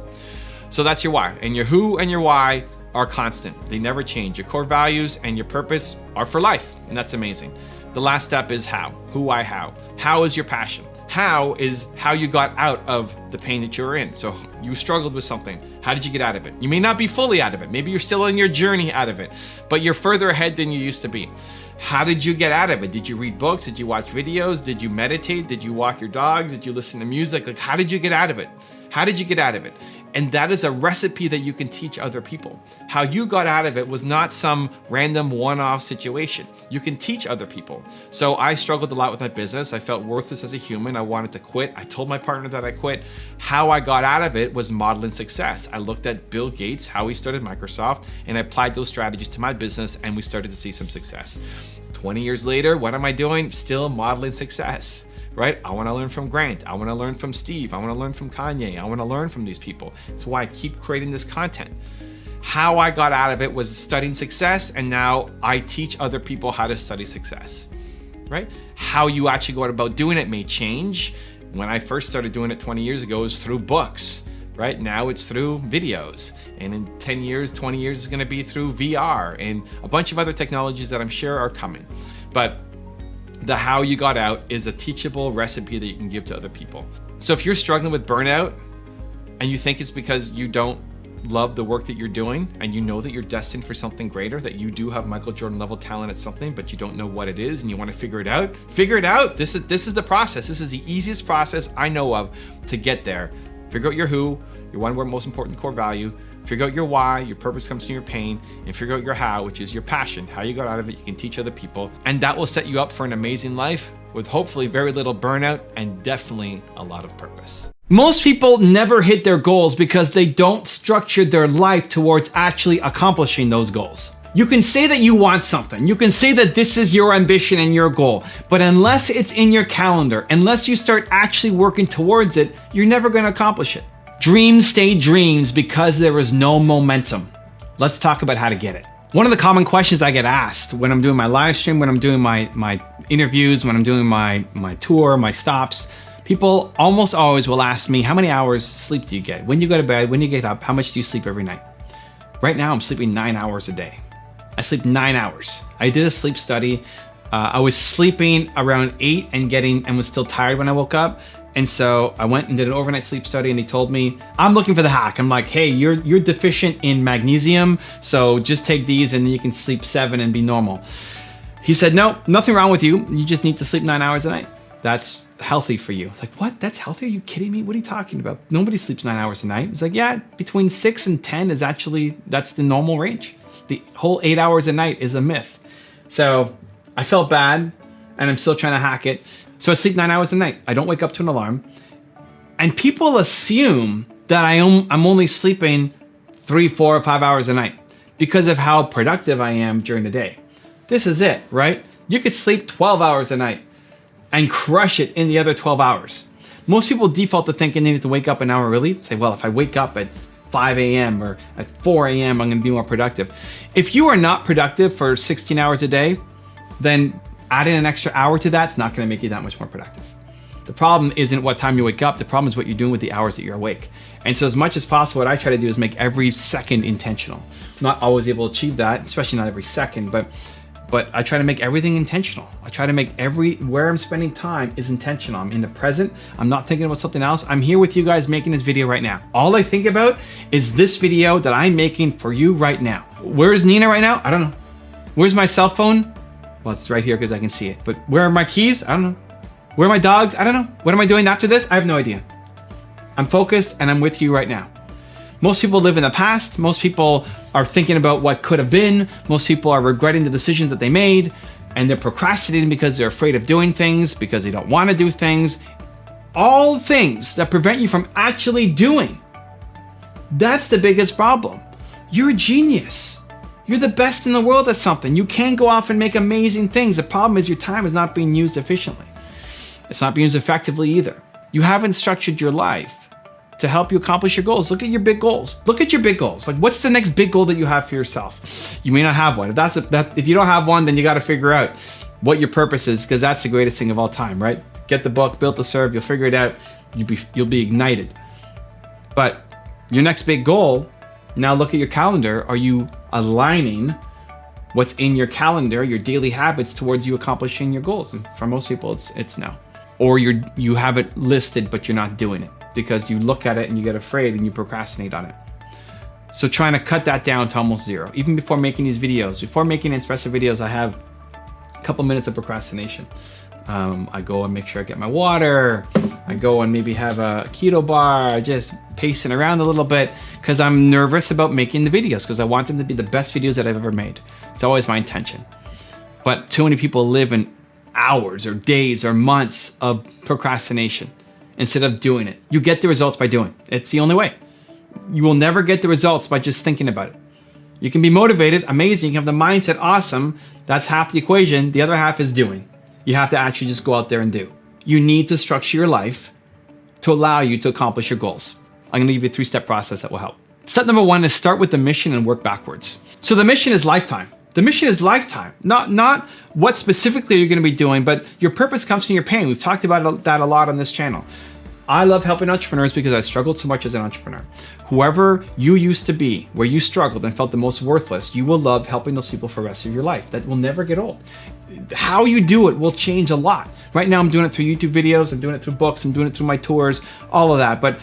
So that's your why. And your who and your why are constant. They never change. Your core values and your purpose are for life, and that's amazing. The last step is how. Who, why, how. How is your passion? How is how you got out of the pain that you were in. So you struggled with something. How did you get out of it? You may not be fully out of it. Maybe you're still in your journey out of it, but you're further ahead than you used to be. How did you get out of it? Did you read books? Did you watch videos? Did you meditate? Did you walk your dogs? Did you listen to music? Like, how did you get out of it? How did you get out of it? And that is a recipe that you can teach other people. How you got out of it was not some random one-off situation. You can teach other people. So I struggled a lot with my business. I felt worthless as a human. I wanted to quit. I told my partner that I quit. How I got out of it was modeling success. I looked at Bill Gates, how he started Microsoft, and I applied those strategies to my business, and we started to see some success. 20 years later, what am I doing? Still modeling success. Right? I want to learn from Grant. I want to learn from Steve. I want to learn from Kanye. I want to learn from these people. It's why I keep creating this content. How I got out of it was studying success, and now I teach other people how to study success. Right? How you actually go about doing it may change. When I first started doing it 20 years ago, it was through books. Right? Now it's through videos. And in 10 years, 20 years, it's going to be through VR and a bunch of other technologies that I'm sure are coming. But the how you got out is a teachable recipe that you can give to other people. So if you're struggling with burnout and you think it's because you don't love the work that you're doing, and you know that you're destined for something greater, that you do have Michael Jordan level talent at something, but you don't know what it is and you want to figure it out, figure it out. This is the process. This is the easiest process I know of to get there. Figure out your who, your one word most important core value, figure out your why, your purpose comes from your pain, and figure out your how, which is your passion, how you got out of it. You can teach other people, and that will set you up for an amazing life with hopefully very little burnout and definitely a lot of purpose. Most people never hit their goals because they don't structure their life towards actually accomplishing those goals. You can say that you want something. You can say that this is your ambition and your goal, but unless it's in your calendar, unless you start actually working towards it, you're never going to accomplish it. Dreams stay dreams because there is no momentum. Let's talk about how to get it. One of the common questions I get asked when I'm doing my live stream, when I'm doing my interviews, when I'm doing my tour, my stops, people almost always will ask me, how many hours sleep do you get? When you go to bed, when you get up, how much do you sleep every night? Right now, I'm sleeping 9 hours a day. I sleep 9 hours. I did a sleep study. I was sleeping around 8 and was still tired when I woke up. And so I went and did an overnight sleep study, and they told me, I'm looking for the hack. I'm like, hey, you're deficient in magnesium, so just take these and then you can sleep 7 and be normal. He said, no, nothing wrong with you. You just need to sleep 9 hours a night. That's healthy for you. I was like, what? That's healthy? Are you kidding me? What are you talking about? Nobody sleeps 9 hours a night. He's like, yeah, between 6 and 10 is actually, that's the normal range. The whole 8 hours a night is a myth. So I felt bad, and I'm still trying to hack it. So I sleep 9 hours a night. I don't wake up to an alarm. And people assume that I'm only sleeping 3, 4, or 5 hours a night because of how productive I am during the day. This is it, right? You could sleep 12 hours a night and crush it in the other 12 hours. Most people default to thinking they need to wake up an hour early. Say, well, if I wake up at 5 a.m. or at 4 a.m., I'm gonna be more productive. If you are not productive for 16 hours a day, then adding an extra hour to that's not gonna make you that much more productive. The problem isn't what time you wake up, the problem is what you're doing with the hours that you're awake. And so as much as possible, what I try to do is make every second intentional. I'm not always able to achieve that, especially not every second, but I try to make everything intentional. I try to make where I'm spending time is intentional. I'm in the present, I'm not thinking about something else. I'm here with you guys making this video right now. All I think about is this video that I'm making for you right now. Where's Nina right now? I don't know. Where's my cell phone? Well, it's right here because I can see it. But where are my keys? I don't know. Where are my dogs? I don't know. What am I doing after this? I have no idea. I'm focused and I'm with you right now. Most people live in the past. Most people are thinking about what could have been. Most people are regretting the decisions that they made, and they're procrastinating because they're afraid of doing things, because they don't want to do things. All things that prevent you from actually doing. That's the biggest problem. You're a genius. You're the best in the world at something. You can go off and make amazing things. The problem is your time is not being used efficiently. It's not being used effectively either. You haven't structured your life to help you accomplish your goals. Look at your big goals. Look at your big goals. Like, what's the next big goal that you have for yourself? You may not have one. If you don't have one, then you got to figure out what your purpose is, because that's the greatest thing of all time, right? Get the book, Built to Serve. You'll figure it out. You'll be ignited. But your next big goal, now look at your calendar. Are you aligning what's in your calendar, your daily habits, towards you accomplishing your goals? And for most people, it's no. Or you have it listed, but you're not doing it because you look at it and you get afraid and you procrastinate on it. So trying to cut that down to almost zero. Even before making these videos, before making expressive videos, I have a couple minutes of procrastination. I go and make sure I get my water. I go and maybe have a keto bar, just pacing around a little bit because I'm nervous about making the videos because I want them to be the best videos that I've ever made. It's always my intention. But too many people live in hours or days or months of procrastination instead of doing it. You get the results by doing it. It's the only way. You will never get the results by just thinking about it. You can be motivated, amazing, you can have the mindset, awesome. That's half the equation. The other half is doing. You have to actually just go out there and do. You need to structure your life to allow you to accomplish your goals. I'm going to give you a 3-step process that will help. Step number 1 is start with the mission and work backwards. So the mission is lifetime. The mission is lifetime, not what specifically you're going to be doing, but your purpose comes from your pain. We've talked about that a lot on this channel. I love helping entrepreneurs because I struggled so much as an entrepreneur. Whoever you used to be, where you struggled and felt the most worthless, you will love helping those people for the rest of your life. That will never get old. How you do it will change a lot. Right now I'm doing it through YouTube videos, I'm doing it through books, I'm doing it through my tours, all of that. But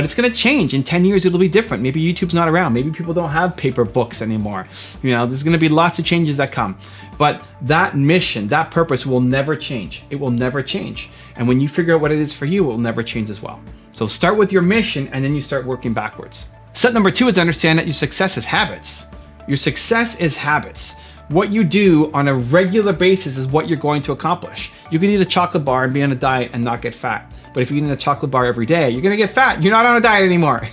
it's going to change. In 10 years, it'll be different. Maybe YouTube's not around. Maybe people don't have paper books anymore. You know, there's going to be lots of changes that come. But that mission, that purpose will never change. It will never change. And when you figure out what it is for you, it will never change as well. So start with your mission and then you start working backwards. Step number 2 is understand that your success is habits. Your success is habits. What you do on a regular basis is what you're going to accomplish. You can eat a chocolate bar and be on a diet and not get fat. But if you're eating a chocolate bar every day, you're gonna get fat. You're not on a diet anymore.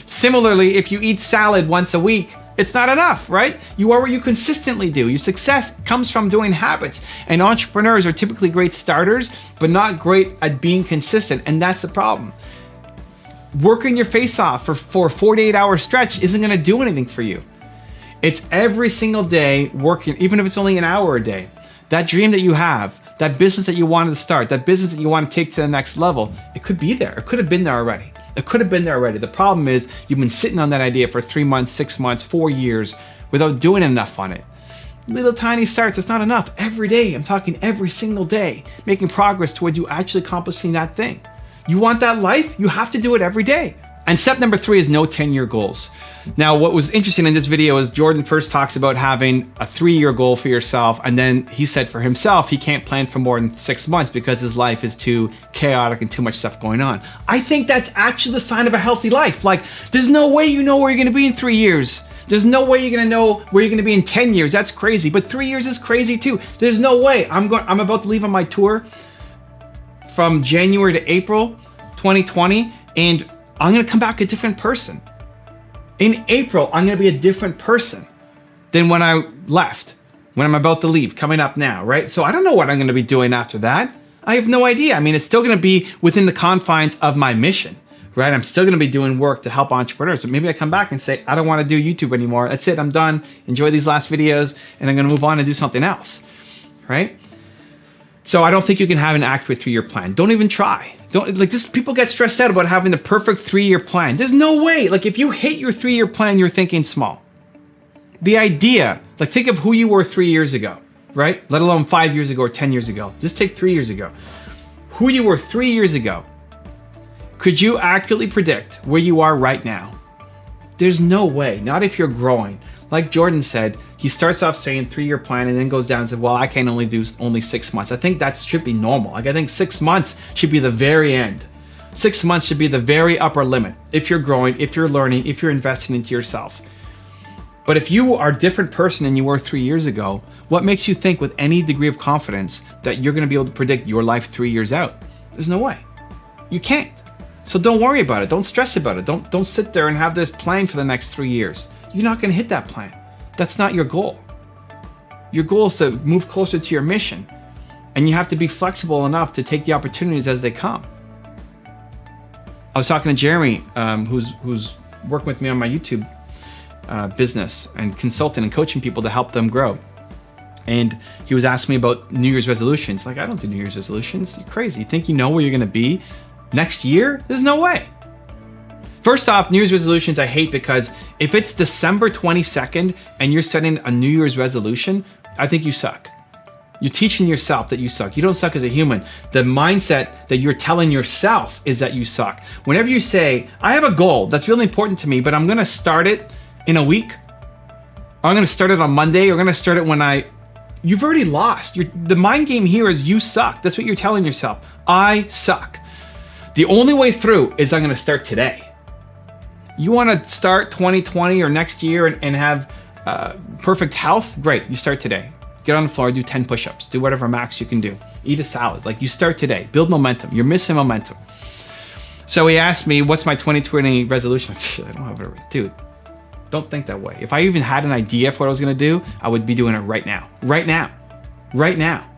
Similarly, if you eat salad once a week, it's not enough, right? You are what you consistently do. Your success comes from doing habits. And entrepreneurs are typically great starters, but not great at being consistent. And that's the problem. Working your face off for a 48-hour stretch isn't gonna do anything for you. It's every single day working, even if it's only an hour a day. That dream that you have, that business that you wanted to start, that business that you want to take to the next level, it could be there. It could have been there already. It could have been there already. The problem is you've been sitting on that idea for 3 months, 6 months, 4 years without doing enough on it. Little tiny starts, it's not enough. Every day, I'm talking every single day, making progress towards you actually accomplishing that thing. You want that life? You have to do it every day. And step number 3 is no 10-year goals. Now, what was interesting in this video is Jordan first talks about having a 3-year goal for yourself. And then he said for himself, he can't plan for more than 6 months because his life is too chaotic and too much stuff going on. I think that's actually the sign of a healthy life. Like, there's no way you know where you're gonna be in 3 years. There's no way you're gonna know where you're gonna be in 10 years. That's crazy. But 3 years is crazy too. There's no way. I'm about to leave on my tour from January to April 2020, and I'm gonna come back a different person. In April, I'm gonna be a different person than when I left, when I'm about to leave, coming up now, right? So I don't know what I'm gonna be doing after that. I have no idea. I mean, it's still gonna be within the confines of my mission, right? I'm still gonna be doing work to help entrepreneurs. So maybe I come back and say, I don't wanna do YouTube anymore. That's it, I'm done. Enjoy these last videos, and I'm gonna move on and do something else, right? So I don't think you can have an accurate 3-year plan. Don't even try. People get stressed out about having the perfect 3-year plan. There's no way. Like, if you hate your 3-year plan, you're thinking small. The idea, like, think of who you were 3 years ago, right? Let alone 5 years ago or 10 years ago. Just take 3 years ago. Who you were 3 years ago. Could you accurately predict where you are right now? There's no way. Not if you're growing. Like Jordan said, he starts off saying 3-year plan and then goes down and says, well, I can only do 6 months. I think that should be normal. Like, I think 6 months should be the very end. 6 months should be the very upper limit. If you're growing, if you're learning, if you're investing into yourself. But if you are a different person than you were 3 years ago, what makes you think with any degree of confidence that you're gonna be able to predict your life 3 years out? There's no way. You can't. So don't worry about it. Don't stress about it. Don't sit there and have this plan for the next 3 years. You're not going to hit that plan. That's not your goal. Your goal is to move closer to your mission. And you have to be flexible enough to take the opportunities as they come. I was talking to Jeremy, who's working with me on my YouTube business and consulting and coaching people to help them grow. And he was asking me about New Year's resolutions. Like, I don't do New Year's resolutions. You're crazy. You think you know where you're going to be next year? There's no way. First off, New Year's resolutions I hate, because if it's December 22nd and you're setting a New Year's resolution, I think you suck. You're teaching yourself that you suck. You don't suck as a human. The mindset that you're telling yourself is that you suck. Whenever you say, I have a goal that's really important to me, but I'm going to start it in a week, or I'm going to start it on Monday, or I'm going to start it when you've already lost. The mind game here is you suck. That's what you're telling yourself. I suck. The only way through is I'm going to start today. You want to start 2020 or next year and have perfect health? Great, you start today. Get on the floor, do 10 push-ups, do whatever max you can do. Eat a salad. Like, you start today. Build momentum. You're missing momentum. So he asked me, what's my 2020 resolution? I don't have it. Dude, don't think that way. If I even had an idea for what I was going to do, I would be doing it right now. Right now. Right now.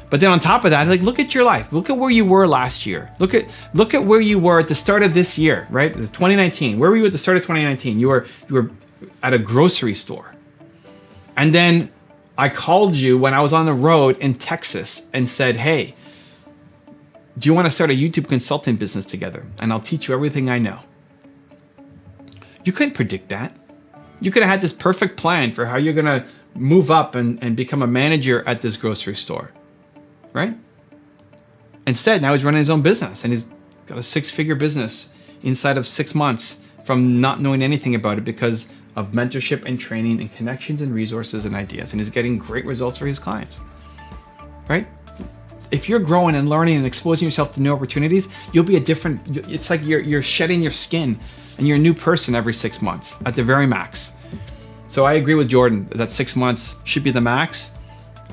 But then on top of that, like, look at your life. Look at where you were last year. Look at where you were at the start of this year, right? 2019. Where were you at the start of 2019? You were at a grocery store. And then I called you when I was on the road in Texas and said, hey, do you want to start a YouTube consulting business together? And I'll teach you everything I know. You couldn't predict that. You could have had this perfect plan for how you're going to move up and become a manager at this grocery store, right? Instead, now he's running his own business, and he's got a 6-figure business inside of 6 months from not knowing anything about it, because of mentorship and training and connections and resources and ideas. And he's getting great results for his clients, right? If you're growing and learning and exposing yourself to new opportunities, you'll be it's like you're shedding your skin and you're a new person every 6 months at the very max. So I agree with Jordan that 6 months should be the max,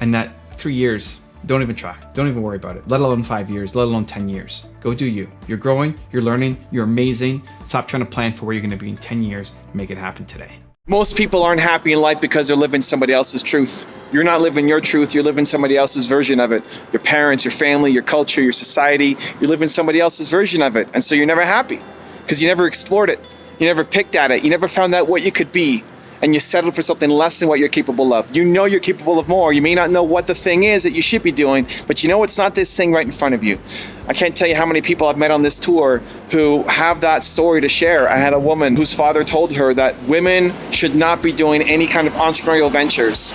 and that 3 years, don't even try. Don't even worry about it, let alone 5 years, let alone 10 years. Go do you. You're growing, you're learning, you're amazing. Stop trying to plan for where you're going to be in 10 years. Make it happen today. Most people aren't happy in life because they're living somebody else's truth. You're not living your truth, you're living somebody else's version of it. Your parents, your family, your culture, your society, you're living somebody else's version of it. And so you're never happy because you never explored it. You never picked at it. You never found out what you could be. And you settled for something less than what you're capable of. You know you're capable of more. You may not know what the thing is that you should be doing, but you know it's not this thing right in front of you. I can't tell you how many people I've met on this tour who have that story to share. I had a woman whose father told her that women should not be doing any kind of entrepreneurial ventures,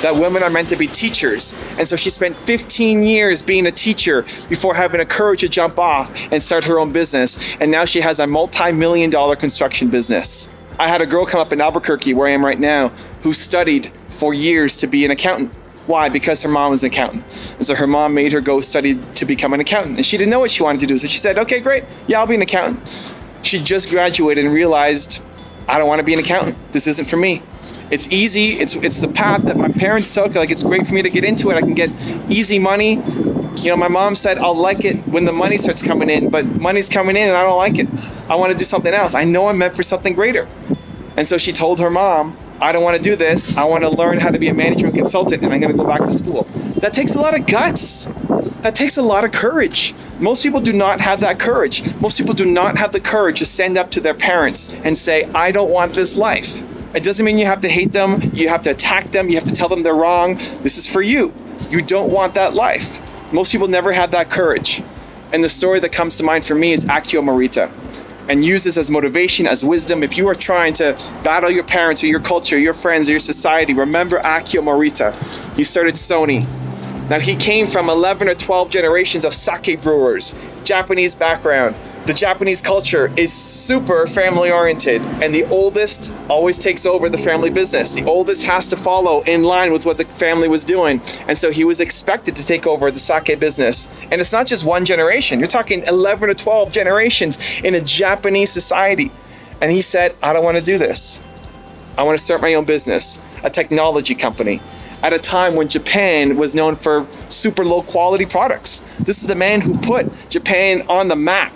that women are meant to be teachers. And so she spent 15 years being a teacher before having the courage to jump off and start her own business. And now she has a multi-million-dollar construction business. I had a girl come up in Albuquerque, where I am right now, who studied for years to be an accountant. Why? Because her mom was an accountant. And so her mom made her go study to become an accountant. And she didn't know what she wanted to do. So she said, okay, great. Yeah, I'll be an accountant. She just graduated and realized, I don't want to be an accountant. This isn't for me. It's easy. It's the path that my parents took. Like, it's great for me to get into it. I can get easy money. You know, my mom said, I'll like it when the money starts coming in, but money's coming in and I don't like it. I want to do something else. I know I'm meant for something greater. And so she told her mom, I don't want to do this. I want to learn how to be a management consultant, and I'm going to go back to school. That takes a lot of guts. That takes a lot of courage. Most people do not have that courage. Most people do not have the courage to stand up to their parents and say, I don't want this life. It doesn't mean you have to hate them. You have to attack them. You have to tell them they're wrong. This is for you. You don't want that life. Most people never have that courage. And the story that comes to mind for me is Accio Morita. And use this as motivation, as wisdom. If you are trying to battle your parents or your culture, your friends or your society, remember Accio Morita. He started Sony. Now, he came from 11 or 12 generations of sake brewers, Japanese background. The Japanese culture is super family oriented, and the oldest always takes over the family business. The oldest has to follow in line with what the family was doing. And so he was expected to take over the sake business. And it's not just one generation. You're talking 11 or 12 generations in a Japanese society. And he said, I don't want to do this. I want to start my own business, a technology company, at a time when Japan was known for super low quality products. This is the man who put Japan on the map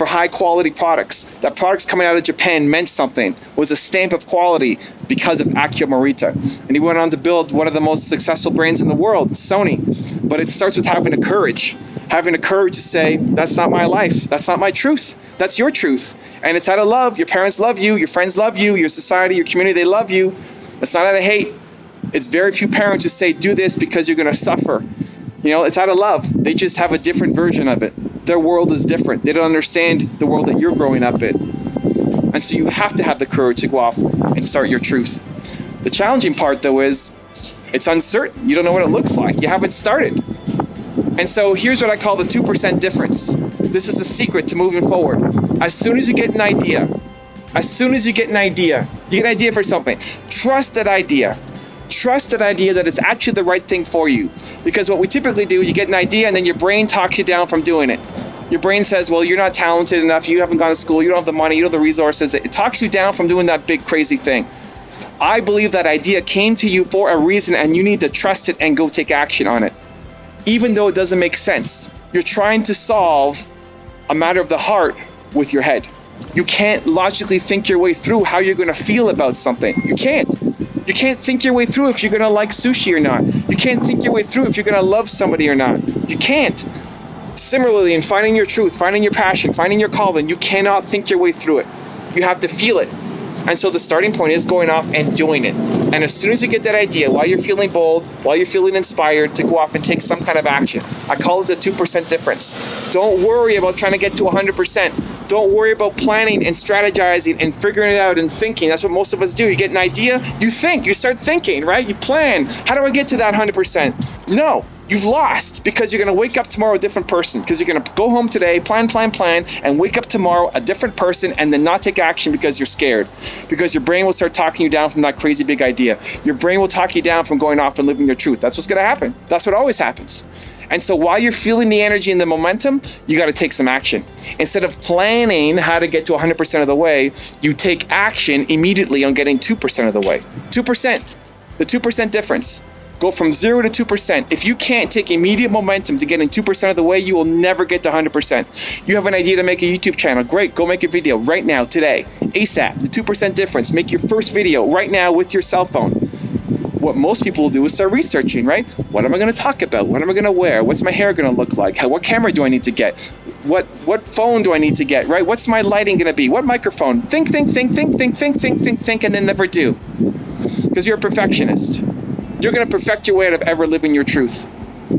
for high quality products. That products coming out of Japan meant something, was a stamp of quality because of Akio Morita. And he went on to build one of the most successful brands in the world, Sony. But it starts with having the courage to say, that's not my life, that's not my truth, that's your truth. And it's out of love. Your parents love you, your friends love you, your society, your community, they love you. It's not out of hate. It's very few parents who say, do this because you're gonna suffer. It's out of love. They just have a different version of it. Their world is different. They don't understand the world that you're growing up in. And so you have to have the courage to go off and start your truth. The challenging part, though, is it's uncertain. You don't know what it looks like. You haven't started. And so here's what I call the 2% difference. This is the secret to moving forward. As soon as you get an idea, you get an idea for something, trust that idea. Trust that idea that it's actually the right thing for you. Because what we typically do, you get an idea and then your brain talks you down from doing it. Your brain says, well, you're not talented enough, you haven't gone to school, you don't have the money, you don't have the resources. It talks you down from doing that big crazy thing. I believe that idea came to you for a reason and you need to trust it and go take action on it. Even though it doesn't make sense. You're trying to solve a matter of the heart with your head. You can't logically think your way through how you're going to feel about something. You can't. You can't think your way through if you're going to like sushi or not. You can't think your way through if you're going to love somebody or not. You can't. Similarly, in finding your truth, finding your passion, finding your calling, you cannot think your way through it. You have to feel it. And so the starting point is going off and doing it. And as soon as you get that idea, while you're feeling bold, while you're feeling inspired, to go off and take some kind of action. I call it the 2% difference. Don't worry about trying to get to 100%. Don't worry about planning and strategizing and figuring it out and thinking. That's what most of us do. You get an idea, you think, you start thinking, right? You plan. How do I get to that 100%? No. You've lost because you're going to wake up tomorrow a different person, because you're going to go home today, plan, and wake up tomorrow a different person and then not take action because you're scared. Because your brain will start talking you down from that crazy big idea. Your brain will talk you down from going off and living your truth. That's what's going to happen. That's what always happens. And so while you're feeling the energy and the momentum, you got to take some action. Instead of planning how to get to 100% of the way, you take action immediately on getting 2% of the way. 2%. The 2% difference. Go from 0 to 2%. If you can't take immediate momentum to getting 2% of the way, you will never get to 100%. You have an idea to make a YouTube channel. Great, go make a video right now, today. ASAP, the 2% difference. Make your first video right now with your cell phone. What most people will do is start researching, right? What am I going to talk about? What am I going to wear? What's my hair going to look like? What camera do I need to get? What phone do I need to get, right? What's my lighting going to be? What microphone? Think, and then never do. Because you're a perfectionist. You're going to perfect your way out of ever living your truth.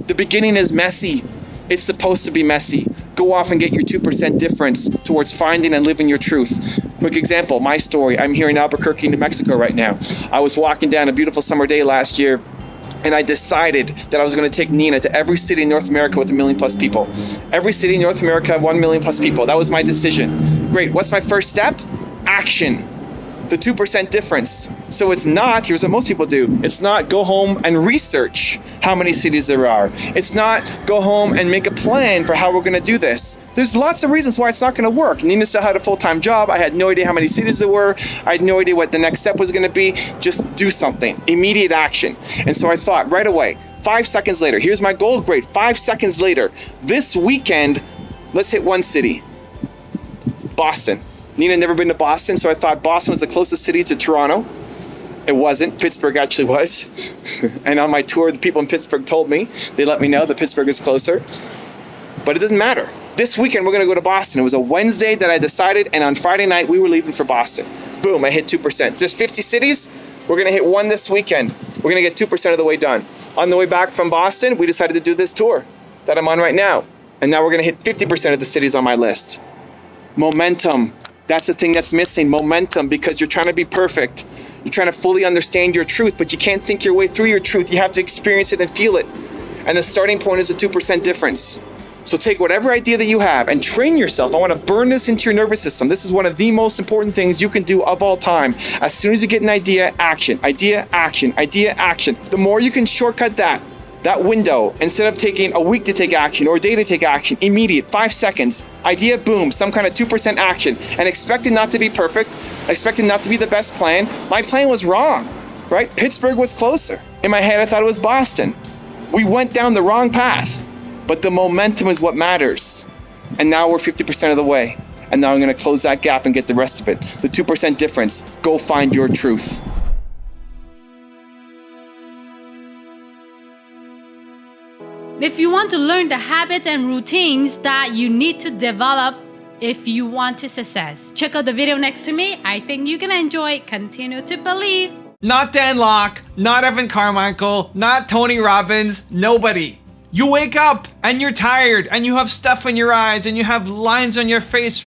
The beginning is messy. It's supposed to be messy. Go off and get your 2% difference towards finding and living your truth. Quick example, my story. I'm here in Albuquerque, New Mexico right now. I was walking down a beautiful summer day last year, and I decided that I was going to take Nina to every city in North America with 1 million plus people. Every city in North America, 1 million plus people. That was my decision. Great. What's my first step? Action. The 2% difference. So it's not, here's what most people do. It's not go home and research how many cities there are. It's not go home and make a plan for how we're going to do this. There's lots of reasons why it's not going to work. Nina still had a full-time job. I had no idea how many cities there were. I had no idea what the next step was going to be. Just do something. Immediate action. And so I thought right away, 5 seconds later, here's my goal. Great. 5 seconds later, this weekend, let's hit one city. Boston. Nina had never been to Boston, so I thought Boston was the closest city to Toronto. It wasn't. Pittsburgh actually was. And on my tour, the people in Pittsburgh told me, they let me know that Pittsburgh is closer. But it doesn't matter. This weekend, we're going to go to Boston. It was a Wednesday that I decided, and on Friday night, we were leaving for Boston. Boom, I hit 2%. There's 50 cities. We're going to hit one this weekend. We're going to get 2% of the way done. On the way back from Boston, we decided to do this tour that I'm on right now. And now we're going to hit 50% of the cities on my list. Momentum. That's the thing that's missing, momentum, because you're trying to be perfect. You're trying to fully understand your truth, but you can't think your way through your truth. You have to experience it and feel it. And the starting point is a 2% difference. So take whatever idea that you have and train yourself. I want to burn this into your nervous system. This is one of the most important things you can do of all time. As soon as you get an idea, action, idea, action, idea, action. The more you can shortcut that window, instead of taking a week to take action or a day to take action, immediate, 5 seconds, idea, boom, some kind of 2% action, and expect it not to be perfect, expect it not to be the best plan. My plan was wrong, right? Pittsburgh was closer. In my head, I thought it was Boston. We went down the wrong path, but the momentum is what matters. And now we're 50% of the way. and now I'm going to close that gap and get the rest of it. The 2% difference. Go find your truth. If you want to learn the habits and routines that you need to develop if you want to success, check out the video next to me. I think you're gonna enjoy it. Continue to believe. Not Dan Locke, not Evan Carmichael, not Tony Robbins, nobody. You wake up and you're tired and you have stuff in your eyes and you have lines on your face